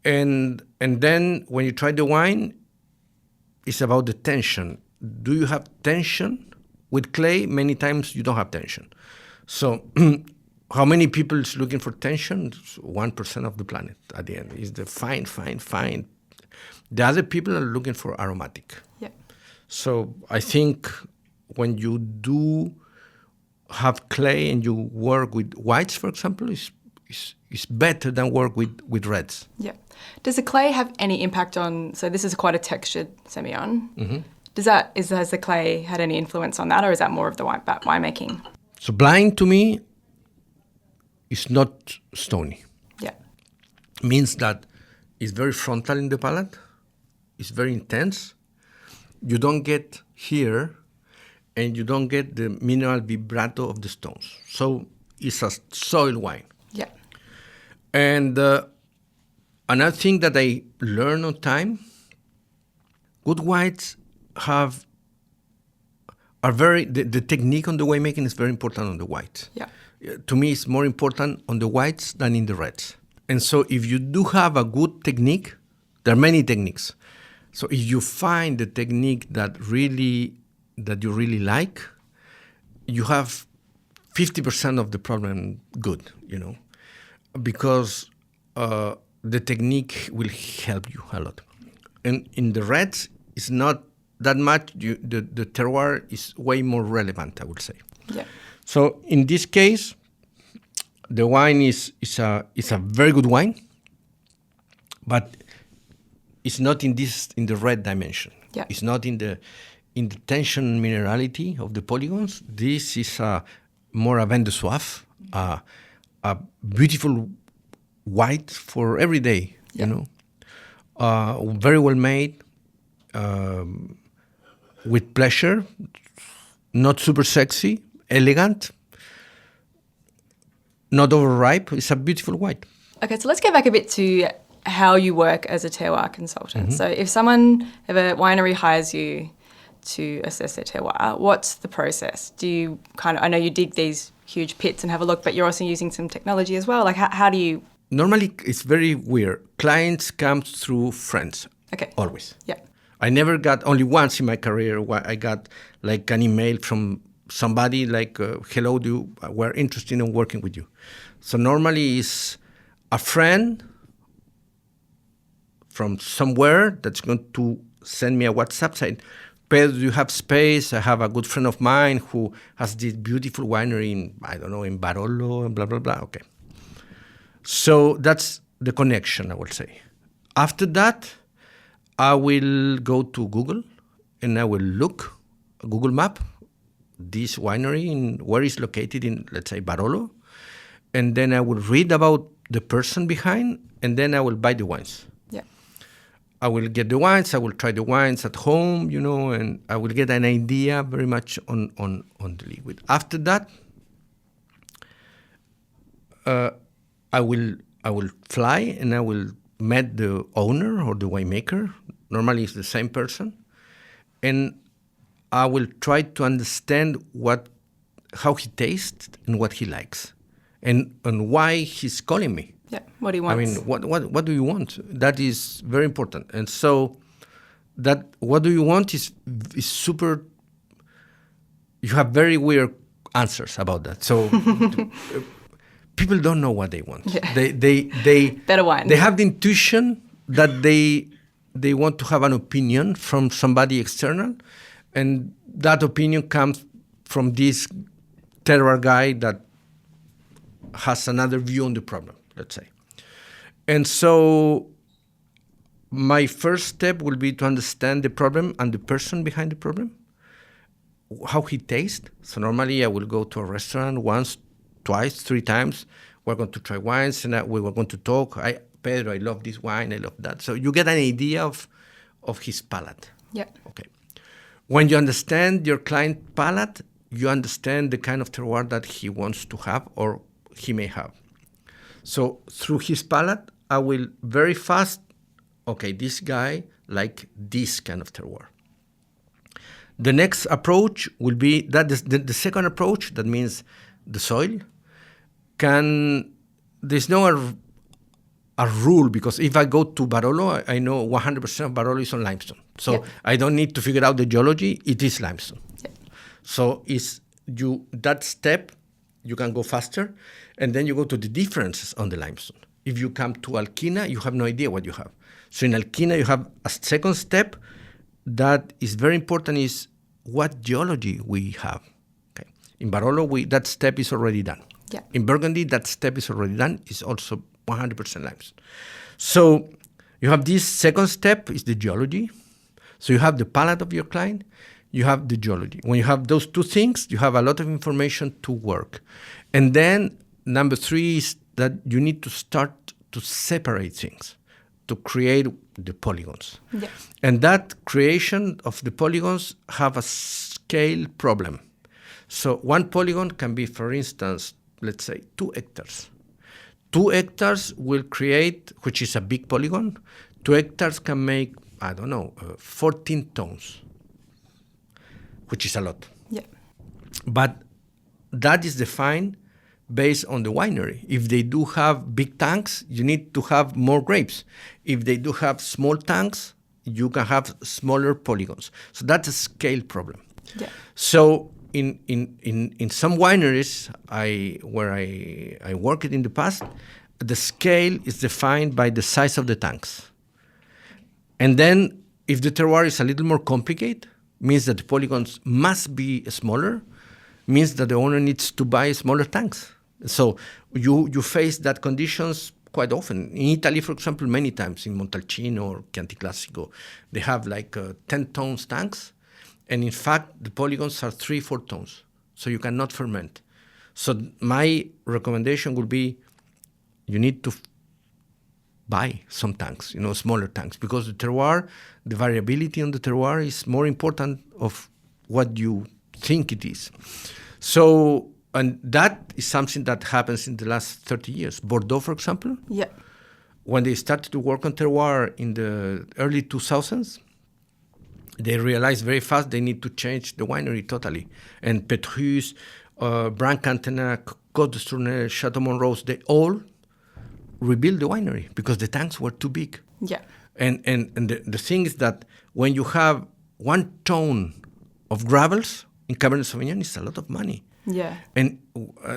Speaker 2: And then when you try the wine, it's about the tension. Do you have tension? With clay, many times you don't have tension. So how many people is looking for tension? 1% of the planet at the end. Is the fine. The other people are looking for aromatic.
Speaker 1: Yeah.
Speaker 2: So I think when you do have clay and you work with whites, for example, is better than work with reds.
Speaker 1: Yeah. Does the clay have any impact on, so this is quite a textured Semillon. Mm-hmm. Has the clay had any influence on that, or is that more of the winemaking?
Speaker 2: So blind to me is not stony.
Speaker 1: Yeah.
Speaker 2: Means that it's very frontal in the palate. It's very intense. You don't get here, and you don't get the mineral vibrato of the stones. So it's a soil wine.
Speaker 1: Yeah.
Speaker 2: And another thing that I learned on time, good whites the technique on the winemaking is very important on the whites.
Speaker 1: Yeah.
Speaker 2: To me, it's more important on the whites than in the reds. And so if you do have a good technique, there are many techniques. So if you find the technique that you really like, you have 50% of the problem good, because the technique will help you a lot. And in the reds, it's not that much. The terroir is way more relevant, I would say.
Speaker 1: Yeah.
Speaker 2: So in this case, the wine is a very good wine, but it's not in the red dimension.
Speaker 1: Yeah.
Speaker 2: It's not in the tension minerality of the polygons. This is more a vin de soif, a beautiful white for every day.
Speaker 1: Yeah.
Speaker 2: Very well made, with pleasure, not super sexy, elegant, not overripe. It's a beautiful white.
Speaker 1: Okay, so let's get back a bit to how you work as a terroir consultant. Mm-hmm. So if a winery hires you to assess their terroir, what's the process? Do you I know you dig these huge pits and have a look, but you're also using some technology as well. Like how do you...
Speaker 2: Normally, it's very weird. Clients come through friends.
Speaker 1: Okay.
Speaker 2: Always.
Speaker 1: Yeah.
Speaker 2: I never got, only once in my career, I got like an email from somebody like, hello, we're interested in working with you. So normally it's a friend from somewhere that's going to send me a WhatsApp saying, Pedro, do you have space? I have a good friend of mine who has this beautiful winery in Barossa, blah, blah, blah. Okay. So that's the connection, I will say. After that, I will go to Google and I will look a Google map, this winery, where it's located in, let's say, Barolo. And then I will read about the person behind, and then I will buy the wines.
Speaker 1: Yeah.
Speaker 2: I will get the wines, I will try the wines at home, and I will get an idea very much on the liquid. After that, I will fly and I will meet the owner or the winemaker. Normally it's the same person. And I will try to understand how he tastes and what he likes and why he's calling me.
Speaker 1: Yeah, what he wants.
Speaker 2: I mean, what do you want? That is very important. And so that what do you want is super, you have very weird answers about that. So people don't know what they want.
Speaker 1: Yeah.
Speaker 2: They
Speaker 1: Better wine.
Speaker 2: They have the intuition that they want to have an opinion from somebody external, and that opinion comes from this terroir guy that has another view on the problem, let's say. And so my first step will be to understand the problem and the person behind the problem, how he tastes. So normally I will go to a restaurant once, twice, 3 times. We're going to try wines and we were going to talk. Pedro, I love this wine, I love that. So you get an idea of his palate.
Speaker 1: Yeah.
Speaker 2: Okay. When you understand your client palate, you understand the kind of terroir that he wants to have or he may have. So through his palate, I will very fast, okay, this guy like this kind of terroir. The next approach will be, that is the second approach, that means the soil, there's no a rule, because if I go to Barolo, I know 100% of Barolo is on limestone. So
Speaker 1: yeah.
Speaker 2: I don't need to figure out the geology, it is limestone.
Speaker 1: Yeah.
Speaker 2: So that step, you can go faster, and then you go to the differences on the limestone. If you come to Alkina, you have no idea what you have. So in Alkina, you have a second step that is very important, is what geology we have. Okay. In Barolo, that step is already done.
Speaker 1: Yeah.
Speaker 2: In Burgundy, that step is already done. It's also 100% limestone. So you have this second step, is the geology. So you have the palate of your client, you have the geology. When you have those two things, you have a lot of information to work. And then number 3 is that you need to start to separate things, to create the polygons.
Speaker 1: Yeah.
Speaker 2: And that creation of the polygons have a scale problem. So one polygon can be, for instance, let's say 2 hectares. 2 hectares will create, which is a big polygon, 2 hectares can make, 14 tons, which is a lot.
Speaker 1: Yeah.
Speaker 2: But that is defined based on the winery. If they do have big tanks, you need to have more grapes. If they do have small tanks, you can have smaller polygons. So that's a scale problem.
Speaker 1: Yeah.
Speaker 2: So in some wineries where I worked in the past, the scale is defined by the size of the tanks. And then if the terroir is a little more complicated, means that the polygons must be smaller, means that the owner needs to buy smaller tanks. So you face that conditions quite often. In Italy, for example, many times in Montalcino or Chianti Classico, they have like 10 tons tanks. And in fact, the polygons are 3-4 tons. So you cannot ferment. So my recommendation would be, you need to buy some tanks, smaller tanks, because the terroir, the variability on the terroir is more important of what you think it is. So, and that is something that happens in the last 30 years. Bordeaux, for example,
Speaker 1: Yeah.
Speaker 2: when they started to work on terroir in the early 2000s, they realized very fast they need to change the winery totally. And Petrus, Brancantenac, Côte de Tournai, Chateau Montrose, they all rebuild the winery because the tanks were too big.
Speaker 1: Yeah.
Speaker 2: And the thing is that when you have 1 ton of gravels in Cabernet Sauvignon, it's a lot of money.
Speaker 1: Yeah.
Speaker 2: And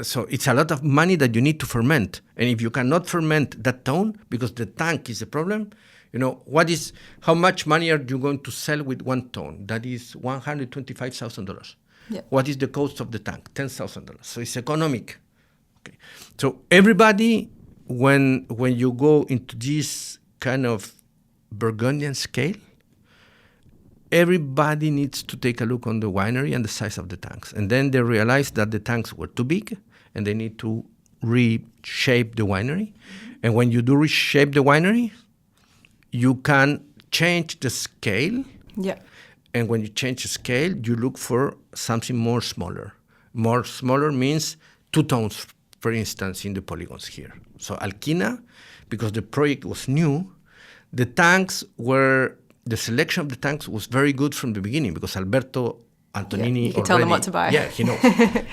Speaker 2: so it's a lot of money that you need to ferment. And if you cannot ferment that ton, because the tank is a problem, how much money are you going to sell with 1 ton? That is $125,000.
Speaker 1: Yeah.
Speaker 2: What is the cost of the tank? $10,000. So it's economic. Okay. So everybody, when you go into this kind of Burgundian scale, everybody needs to take a look on the winery and the size of the tanks. And then they realize that the tanks were too big and they need to reshape the winery. And when you do reshape the winery, you can change the scale.
Speaker 1: Yeah.
Speaker 2: And when you change the scale, you look for something more smaller. More smaller means 2 tons, for instance, in the polygons here. So Alkina, because the project was new, the selection of the tanks was very good from the beginning because Alberto Antonini
Speaker 1: you could tell them what to buy.
Speaker 2: Yeah, he knows.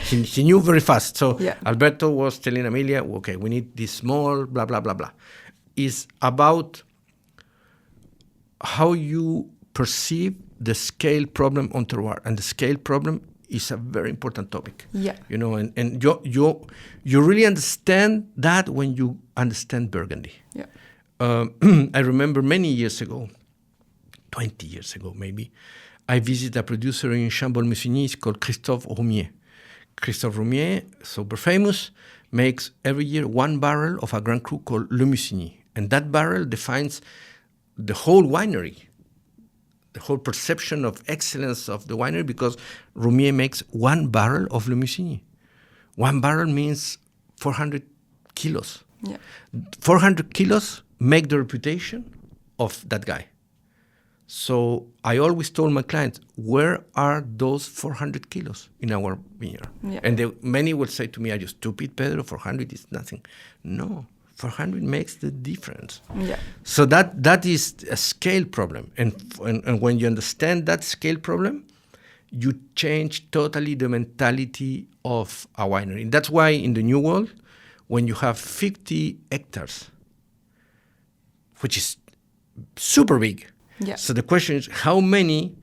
Speaker 2: he knew very fast. So
Speaker 1: yeah.
Speaker 2: Alberto was telling Amelia, okay, we need this small, blah, blah, blah, blah. It's about how you perceive the scale problem on terroir. And the scale problem is a very important topic.
Speaker 1: Yeah.
Speaker 2: You know, and you really understand that when you understand Burgundy.
Speaker 1: Yeah.
Speaker 2: I remember many years ago, 20 years ago maybe, I visited a producer in Chambol-Musigny called Christophe Roumier. Christophe Roumier, super famous, makes every year 1 barrel of a Grand Cru called Le Musigny. And that barrel defines the whole winery, the whole perception of excellence of the winery, because Roumier makes 1 barrel of Le Musigny. 1 barrel means 400 kilos.
Speaker 1: Yeah.
Speaker 2: 400 kilos make the reputation of that guy. So I always told my clients, where are those 400 kilos in our vineyard?
Speaker 1: Yeah.
Speaker 2: And many will say to me, are you stupid, Pedro? 400 is nothing. No, 400 makes the difference.
Speaker 1: Yeah.
Speaker 2: So that is a scale problem. And when you understand that scale problem, you change totally the mentality of a winery. And that's why in the New World, when you have 50 hectares, which is super big.
Speaker 1: Yeah.
Speaker 2: So the question is, how many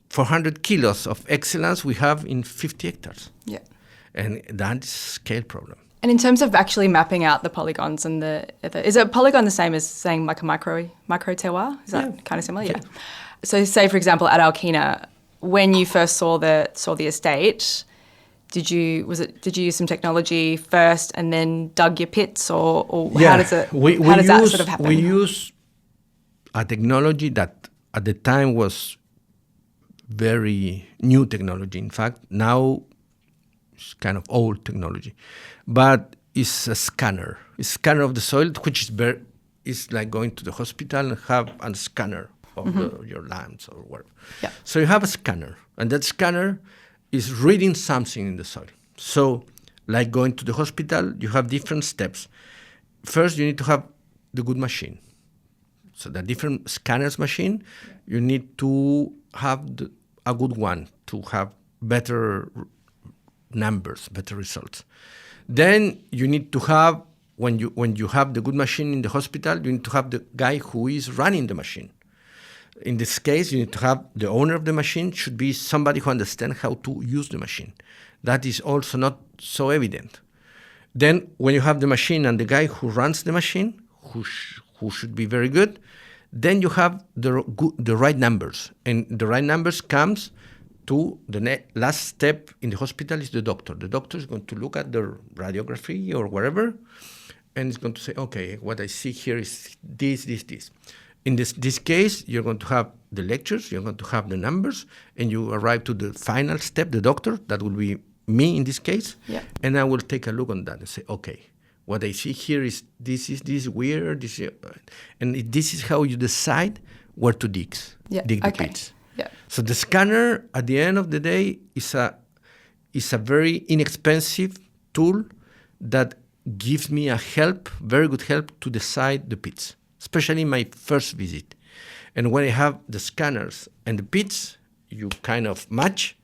Speaker 2: 400 kilos of excellence we have in 50 hectares?
Speaker 1: Yeah.
Speaker 2: And that's a scale problem.
Speaker 1: And in terms of actually mapping out the polygons and is a polygon the same as saying like a micro terroir? Is that kind of similar? Yeah. So say, for example, at Alkina, when you first saw the estate, did you use some technology first and then dug your pits, or how does that sort of happen?
Speaker 2: We use a technology that at the time was very new technology. In fact, now it's kind of old technology, but it's a scanner. It's a scanner of the soil, which is like going to the hospital and have a scanner of your lambs or whatever.
Speaker 1: Yeah.
Speaker 2: So you have a scanner, and that scanner is reading something in the soil. So, like going to the hospital, you have different steps. First, you need to have the good machine. So the different scanners machine, you need to have a good one to have better numbers, better results. Then you need to have, when you have the good machine in the hospital, you need to have the guy who is running the machine. In this case, you need to have the owner of the machine should be somebody who understands how to use the machine. That is also not so evident. Then when you have the machine and the guy who runs the machine, who should be very good, then you have the right numbers. And the right numbers comes to the last step in the hospital is the doctor. The doctor is going to look at the radiography or wherever, and it's going to say, okay, what I see here is this. In this case, you're going to have the lectures, you're going to have the numbers, and you arrive to the final step, the doctor, that will be me in this case, and I will take a look on that and say, okay, what I see here is this weird, and this is how you decide where to dig the pits.
Speaker 1: Yeah.
Speaker 2: So the scanner, at the end of the day, is a very inexpensive tool that gives me very good help to decide the pits, especially my first visit. And when I have the scanners and the pits, you kind of match.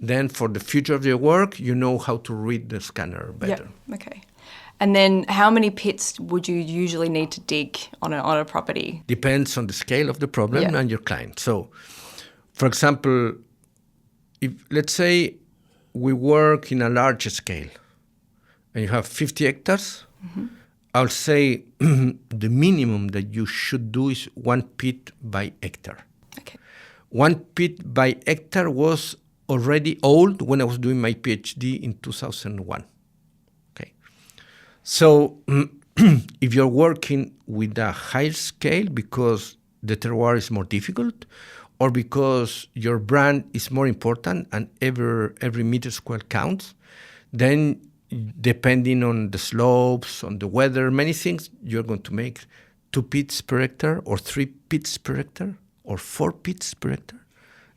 Speaker 2: Then for the future of your work, you know how to read the scanner better.
Speaker 1: Yeah. Okay. And then how many pits would you usually need to dig on a property?
Speaker 2: Depends on the scale of the problem and your client. So, for example, let's say we work in a large scale and you have 50 hectares, I'll say the minimum that you should do is 1 pit by hectare.
Speaker 1: Okay. 1
Speaker 2: pit by hectare was already old when I was doing my PhD in 2001. Okay. So if you're working with a higher scale because the terroir is more difficult, or because your brand is more important and every meter square counts, then depending on the slopes, on the weather, many things, you're going to make 2 pits per hectare or 3 pits per hectare or 4 pits per hectare.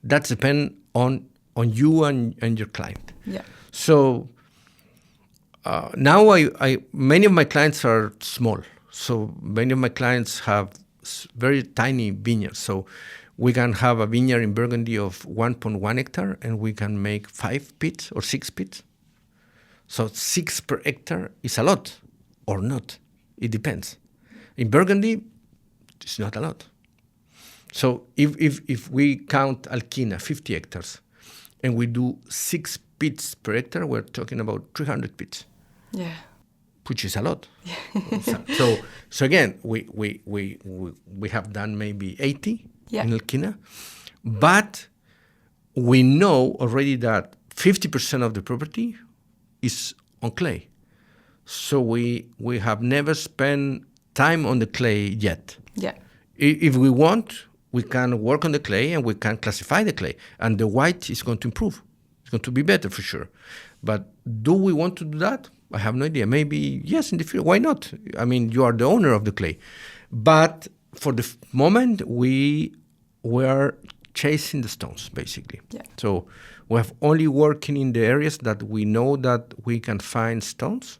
Speaker 2: That depends on you and your client.
Speaker 1: Yeah.
Speaker 2: So Now, many of my clients are small. So many of my clients have very tiny vineyards. So we can have a vineyard in Burgundy of 1.1 hectare, and we can make 5 pits or 6 pits. So 6 per hectare is a lot or not. It depends. In Burgundy, it's not a lot. So if we count Alkina, 50 hectares, and we do 6 pits per hectare, we're talking about 300 pits.
Speaker 1: Yeah.
Speaker 2: Which is a lot. So again, we have done maybe 80 in Alkina, but we know already that 50% of the property is on clay. So we have never spent time on the clay yet.
Speaker 1: Yeah.
Speaker 2: If we want, we can work on the clay and we can classify the clay, and the white is going to improve. It's going to be better for sure. But do we want to do that? I have no idea. Maybe yes in the future. Why not? I mean, you are the owner of the clay. But for the moment, we are chasing the stones, basically.
Speaker 1: Yeah.
Speaker 2: So we have only working in the areas that we know that we can find stones.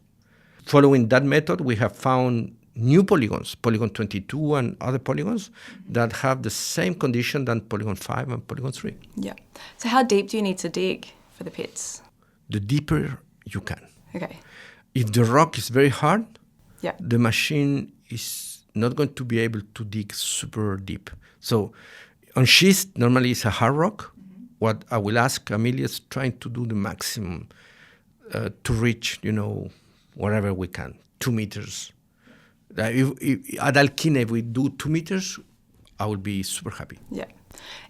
Speaker 2: Following that method, we have found new polygons, Polygon 22 and other polygons that have the same condition than Polygon 5 and Polygon 3.
Speaker 1: Yeah. So how deep do you need to dig for the pits?
Speaker 2: The deeper you can.
Speaker 1: Okay.
Speaker 2: If the rock is very hard,
Speaker 1: Yeah.
Speaker 2: the machine is not going to be able to dig super deep. So on schist, normally it's a hard rock. What I will ask Amelia is trying to do the maximum to reach, wherever we can, 2 meters. If at Alkina, if we do 2 meters, I will be super happy.
Speaker 1: Yeah.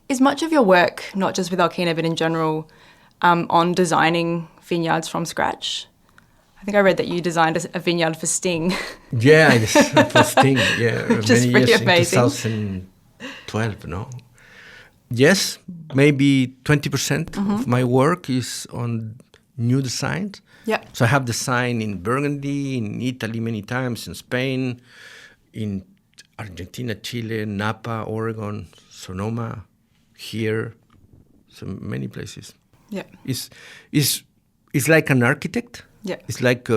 Speaker 1: Is much of your work, not just with Alkina, but in general, on designing vineyards from scratch? I think I read that you designed a vineyard for Sting.
Speaker 2: Yeah, for Sting. Yeah,
Speaker 1: Which is pretty amazing.
Speaker 2: In 2012, no? Yes, maybe 20% of my work is on new designs.
Speaker 1: Yeah.
Speaker 2: So I have designed in Burgundy, in Italy many times, in Spain, in Argentina, Chile, Napa, Oregon, Sonoma, here, so many places.
Speaker 1: Yeah.
Speaker 2: It's like an architect.
Speaker 1: Yeah.
Speaker 2: It's like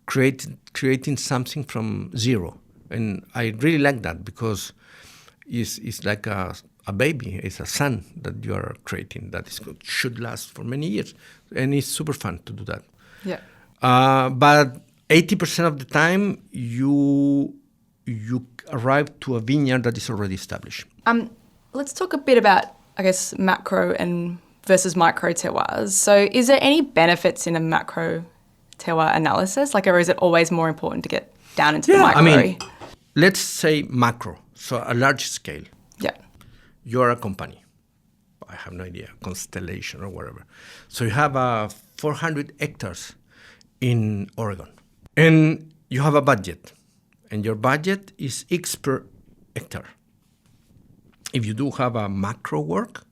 Speaker 2: creating something from zero. And I really like that because it's like a baby. It's a son that you are creating that should last for many years. And it's super fun to do that.
Speaker 1: Yeah.
Speaker 2: But 80% of the time, you arrive to a vineyard that is already established.
Speaker 1: Let's talk a bit about, I guess, macro and versus micro terroirs. So is there any benefits in a macro terroir analysis? Or is it always more important to get down into the micro?
Speaker 2: I mean, let's say macro, so a large scale.
Speaker 1: Yeah.
Speaker 2: You're a company. I have no idea, Constellation or whatever. So you have 400 hectares in Oregon. And you have a budget. And your budget is X per hectare. If you do have a macro work,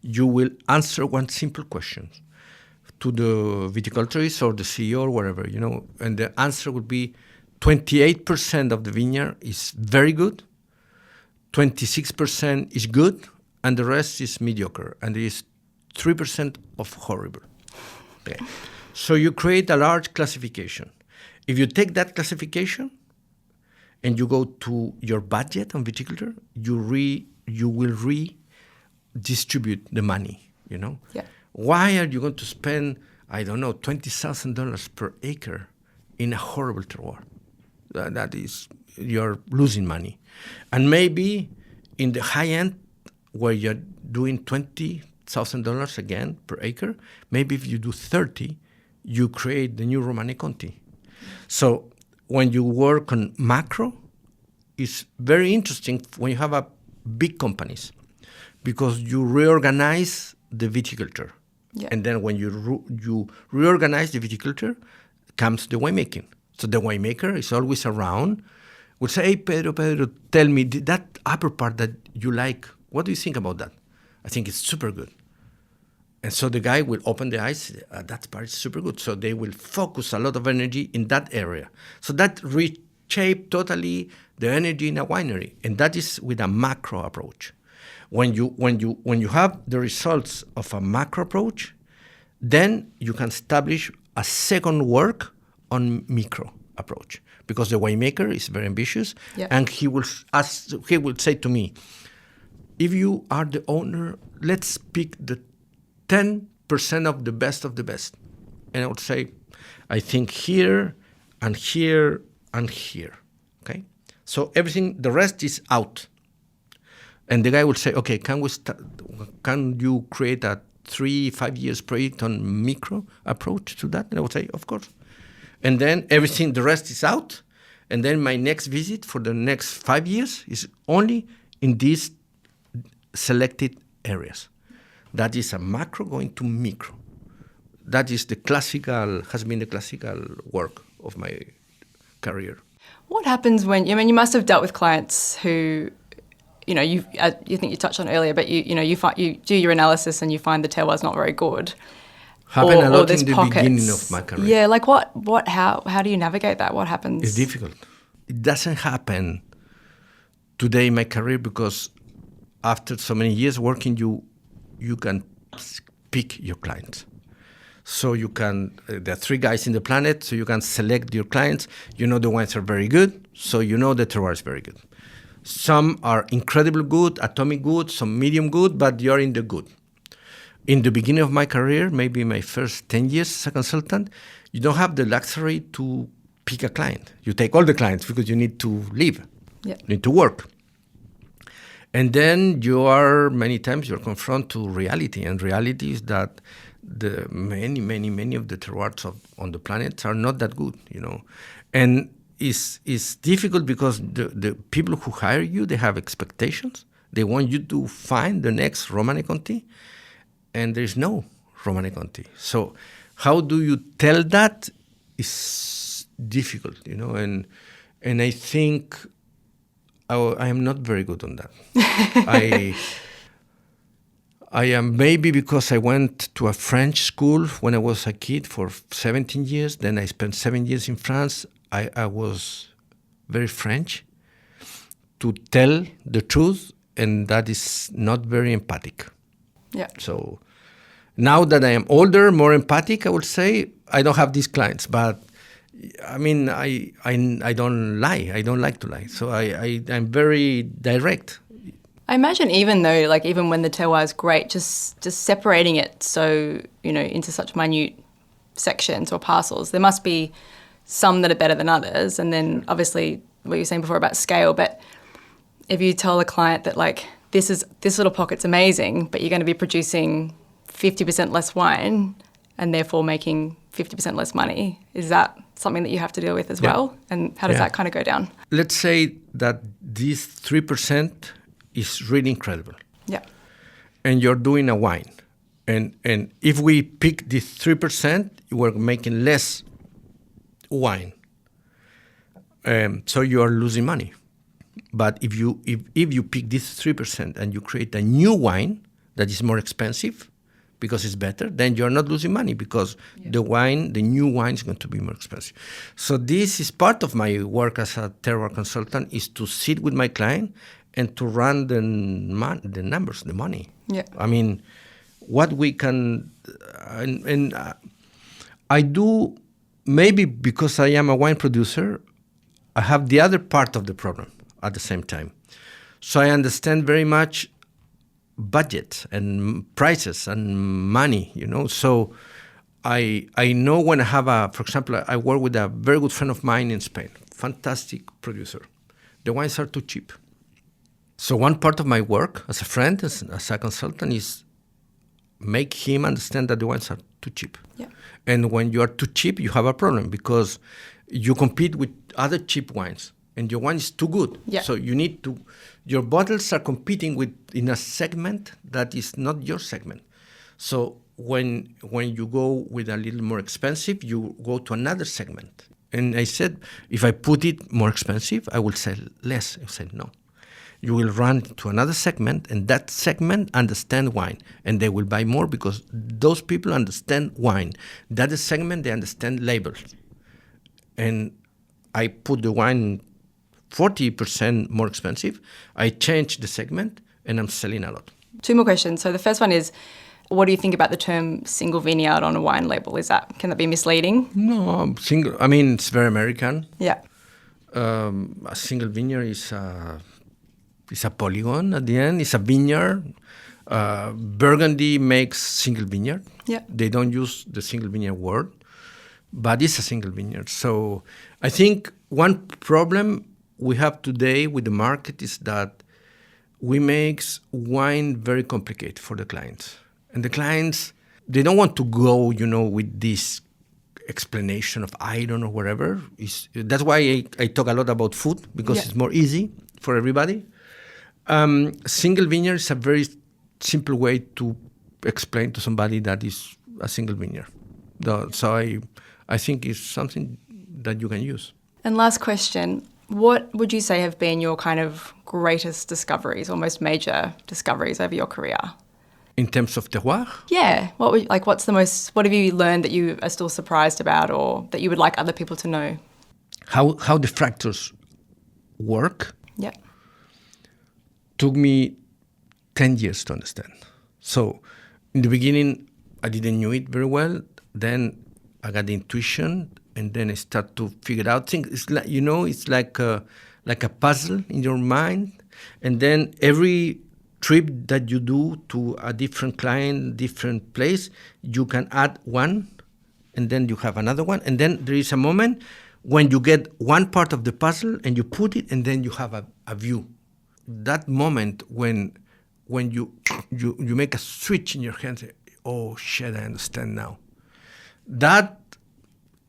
Speaker 2: you will answer one simple question to the viticulturist or the CEO or whatever, and the answer would be 28% of the vineyard is very good, 26% is good, and the rest is mediocre, and there is 3% of horrible. Okay. So you create a large classification. If you take that classification and you go to your budget on viticulture, you will redistribute the money,
Speaker 1: Yeah.
Speaker 2: Why are you going to spend, I don't know, $20,000 per acre in a horrible terroir? That is, you're losing money. And maybe in the high end, where you're doing $20,000 again per acre, maybe if you do 30, you create the new Romane Conti. So when you work on macro, it's very interesting when you have big companies because you reorganize the viticulture.
Speaker 1: Yeah.
Speaker 2: And then when you reorganize the viticulture, comes the winemaking. So the winemaker is always around, will say, hey, Pedro, tell me, that upper part that you like, what do you think about that? I think it's super good. And so the guy will open the eyes, that part is super good. So they will focus a lot of energy in that area. So that reshape totally the energy in a winery. And that is with a macro approach. When you have the results of a macro approach, then you can establish a second work on micro approach, because the winemaker is very ambitious, and he will say to me, if you are the owner, let's pick the 10% of the best of the best. And I would say, I think here and here and here. Okay? So everything, the rest is out. And the guy will say, okay, can you create a 3-5 years project on micro approach to that? And I would say, of course. And then everything, the rest is out. And then my next visit for the next 5 years is only in these selected areas. That is a macro going to micro. That is has been the classical work of my career.
Speaker 1: What happens when, you must have dealt with clients who, you think you touched on earlier, but you do your analysis and you find the terroir's not very good.
Speaker 2: Happened a lot in the beginning of my career.
Speaker 1: Yeah, like how do you navigate that? What happens?
Speaker 2: It's difficult. It doesn't happen today in my career because after so many years working, you can pick your clients. So you can, there are 3 guys in the planet, so you can select your clients. You know the wines are very good, so you know the terroir is very good. Some are incredibly good, atomic good, some medium good, but you're in the good. In the beginning of my career, maybe my first 10 years as a consultant, you don't have the luxury to pick a client. You take all the clients because you need to live, you need to work. And then many times you're confronted to reality, and reality is that the many of the terroirs on the planet are not that good, And it's difficult because the people who hire you, they have expectations. They want you to find the next Romane Conti, and there's no Romane Conti. So how do you tell that is difficult, and I think I am not very good on that. I am, maybe because I went to a French school when I was a kid for 17 years. Then I spent 7 years in France. I was very French to tell the truth, and that is not very empathic.
Speaker 1: Yeah.
Speaker 2: So now that I am older, more empathic, I would say, I don't have these clients. But I don't lie. I don't like to lie. So I'm very direct.
Speaker 1: I imagine even when the terroir is great, just separating it so, into such minute sections or parcels, there must be some that are better than others. And then obviously what you were saying before about scale, but if you tell a client that this little pocket's amazing, but you're going to be producing 50% less wine and therefore making 50% less money, is that something that you have to deal with as well? And how does that kind of go down? Let's say that this 3% is really incredible. Yeah.
Speaker 2: And you're doing a wine. And if we pick this 3%, we're making less wine. So you are losing money. But if you pick this 3% and you create a new wine that is more expensive because it's better, then you're not losing money because the new wine is going to be more expensive. So this is part of my work as a terroir consultant, is to sit with my client and to run the numbers, the money.
Speaker 1: Yeah.
Speaker 2: What we can, I do, maybe because I am a wine producer, I have the other part of the problem at the same time. So I understand very much budget and prices and money, So I know when I have for example, I work with a very good friend of mine in Spain, fantastic producer. The wines are too cheap. So one part of my work as a friend, as a consultant, is make him understand that the wines are too cheap.
Speaker 1: Yeah.
Speaker 2: And when you are too cheap, you have a problem because you compete with other cheap wines and your wine is too good.
Speaker 1: Yeah.
Speaker 2: So your bottles are competing in a segment that is not your segment. So when you go with a little more expensive, you go to another segment. And I said, if I put it more expensive, I will sell less. I said, no. You will run to another segment, and that segment understand wine, and they will buy more because those people understand wine. That is segment, they understand labels. And I put the wine 40% more expensive. I change the segment, and I'm selling a lot.
Speaker 1: 2 more questions. So the first one is, What do you think about the term single vineyard on a wine label? Can that be misleading?
Speaker 2: No, single. I mean, it's very American.
Speaker 1: Yeah.
Speaker 2: A single vineyard is a polygon at the end. It's a vineyard. Burgundy makes single vineyard.
Speaker 1: Yeah.
Speaker 2: They don't use the single vineyard word, but it's a single vineyard. So I think one problem we have today with the market is that we make wine very complicated for the clients. And the clients, they don't want to go, with this explanation of iron or whatever. That's why I talk a lot about food, because it's more easy for everybody. Single vineyard is a very simple way to explain to somebody that is a single vineyard. So I think it's something that you can use.
Speaker 1: And last question, what would you say have been your kind of greatest discoveries or most major discoveries over your career?
Speaker 2: In terms of terroir?
Speaker 1: Yeah. What have you learned that you are still surprised about or that you would like other people to know?
Speaker 2: How the fractures work.
Speaker 1: Yeah.
Speaker 2: Took me 10 years to understand. So in the beginning, I didn't know it very well. Then I got the intuition, and then I start to figure out things. It's like, it's like a puzzle in your mind. And then every trip that you do to a different client, different place, you can add one, and then you have another one. And then there is a moment when you get one part of the puzzle and you put it, and then you have a view. That moment when you make a switch in your hands, say, oh shit, I understand now. That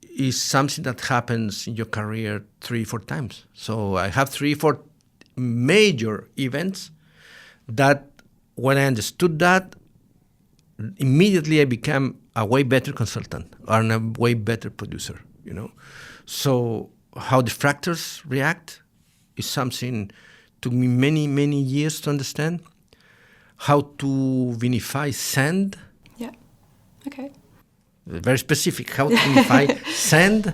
Speaker 2: is something that happens in your career 3-4 times. So I have 3-4 major events that when I understood that, immediately I became a way better consultant and a way better producer, So how the fractures react is something took me many, many years to understand. How to vinify sand.
Speaker 1: Yeah. Okay.
Speaker 2: Very specific. How to vinify sand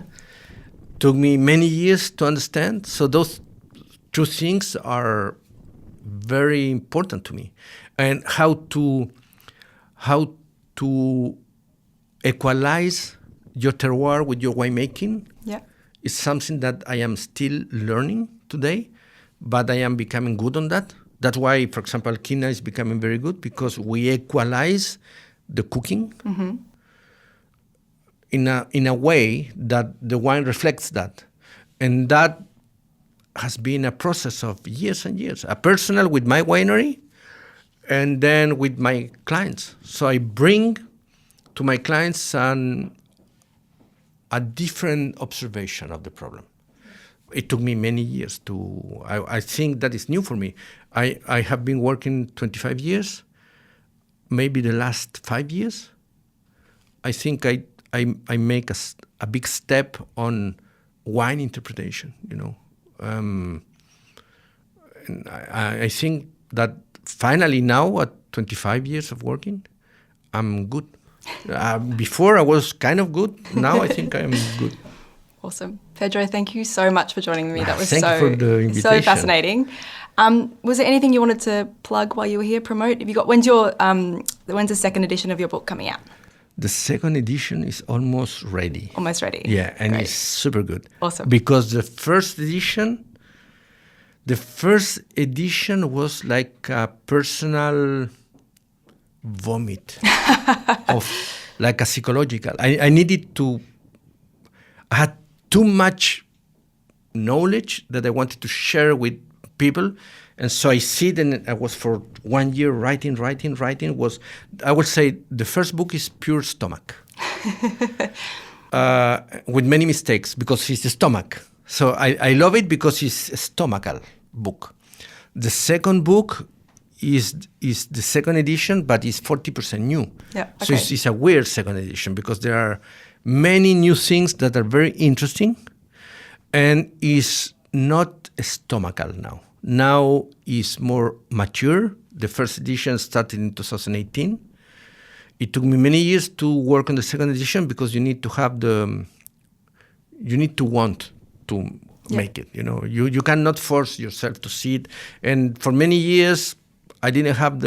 Speaker 2: took me many years to understand. So those two things are very important to me. And how to equalize your terroir with your winemaking is something that I am still learning today, but I am becoming good on that. That's why, for example, Alkina is becoming very good, because we equalize the cooking in a way that the wine reflects that. And that has been a process of years and years, a personal with my winery and then with my clients. So I bring to my clients a different observation of the problem. It took me many years I think that is new for me. I have been working 25 years, maybe the last 5 years. I think I make a big step on wine interpretation, And I think that finally now, at 25 years of working, I'm good. Before I was kind of good. Now I think I'm good.
Speaker 1: Awesome. Pedro, thank you so much for joining me. That was
Speaker 2: Thank you for the invitation.
Speaker 1: So fascinating. Was there anything you wanted to plug while you were here, promote? Have you got, when's the second edition of your book coming out?
Speaker 2: The second edition is almost ready.
Speaker 1: Almost ready.
Speaker 2: Yeah, and
Speaker 1: Great.
Speaker 2: it's super good.
Speaker 1: Awesome.
Speaker 2: Because the first edition was like a personal vomit of like a psychological. I needed to. I had too much knowledge that I wanted to share with people. And so I sit and I was for 1 year writing. I would say the first book is pure stomach. With many mistakes, because it's the stomach. So I love it because it's a stomachal book. The second book is the second edition, but it's 40% new.
Speaker 1: Yeah, okay.
Speaker 2: So it's a weird second edition because there are many new things that are very interesting, and is not stomachal now. Now is more mature. The first edition started in 2018. It took me many years to work on the second edition because you need to want to make it. You cannot force yourself to see it. And for many years, I didn't have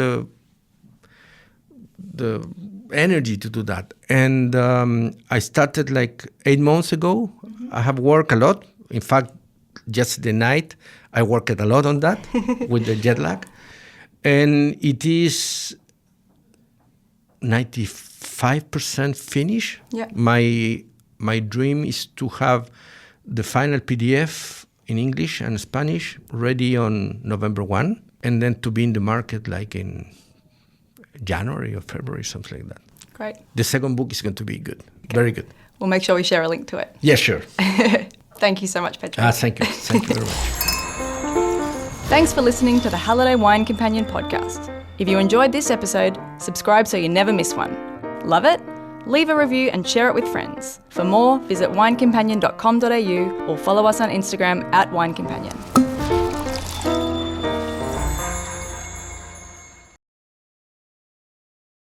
Speaker 2: energy to do that. And I started like 8 months ago. I have worked a lot. In fact, just the night, I worked a lot on that with the jet lag. And it is 95% finished.
Speaker 1: Yeah.
Speaker 2: My dream is to have the final PDF in English and Spanish ready on November 1, and then to be in the market like in January or February, something like that.
Speaker 1: Great.
Speaker 2: The second book is going to be good. Okay. Very good.
Speaker 1: We'll make sure we share a link to it.
Speaker 2: Yeah, sure.
Speaker 1: Thank you so much, Pedro.
Speaker 2: Thank you. Thank you very much.
Speaker 1: Thanks for listening to the Halliday Wine Companion Podcast. If you enjoyed this episode, subscribe so you never miss one. Love it? Leave a review and share it with friends. For more, visit winecompanion.com.au or follow us on Instagram @winecompanion.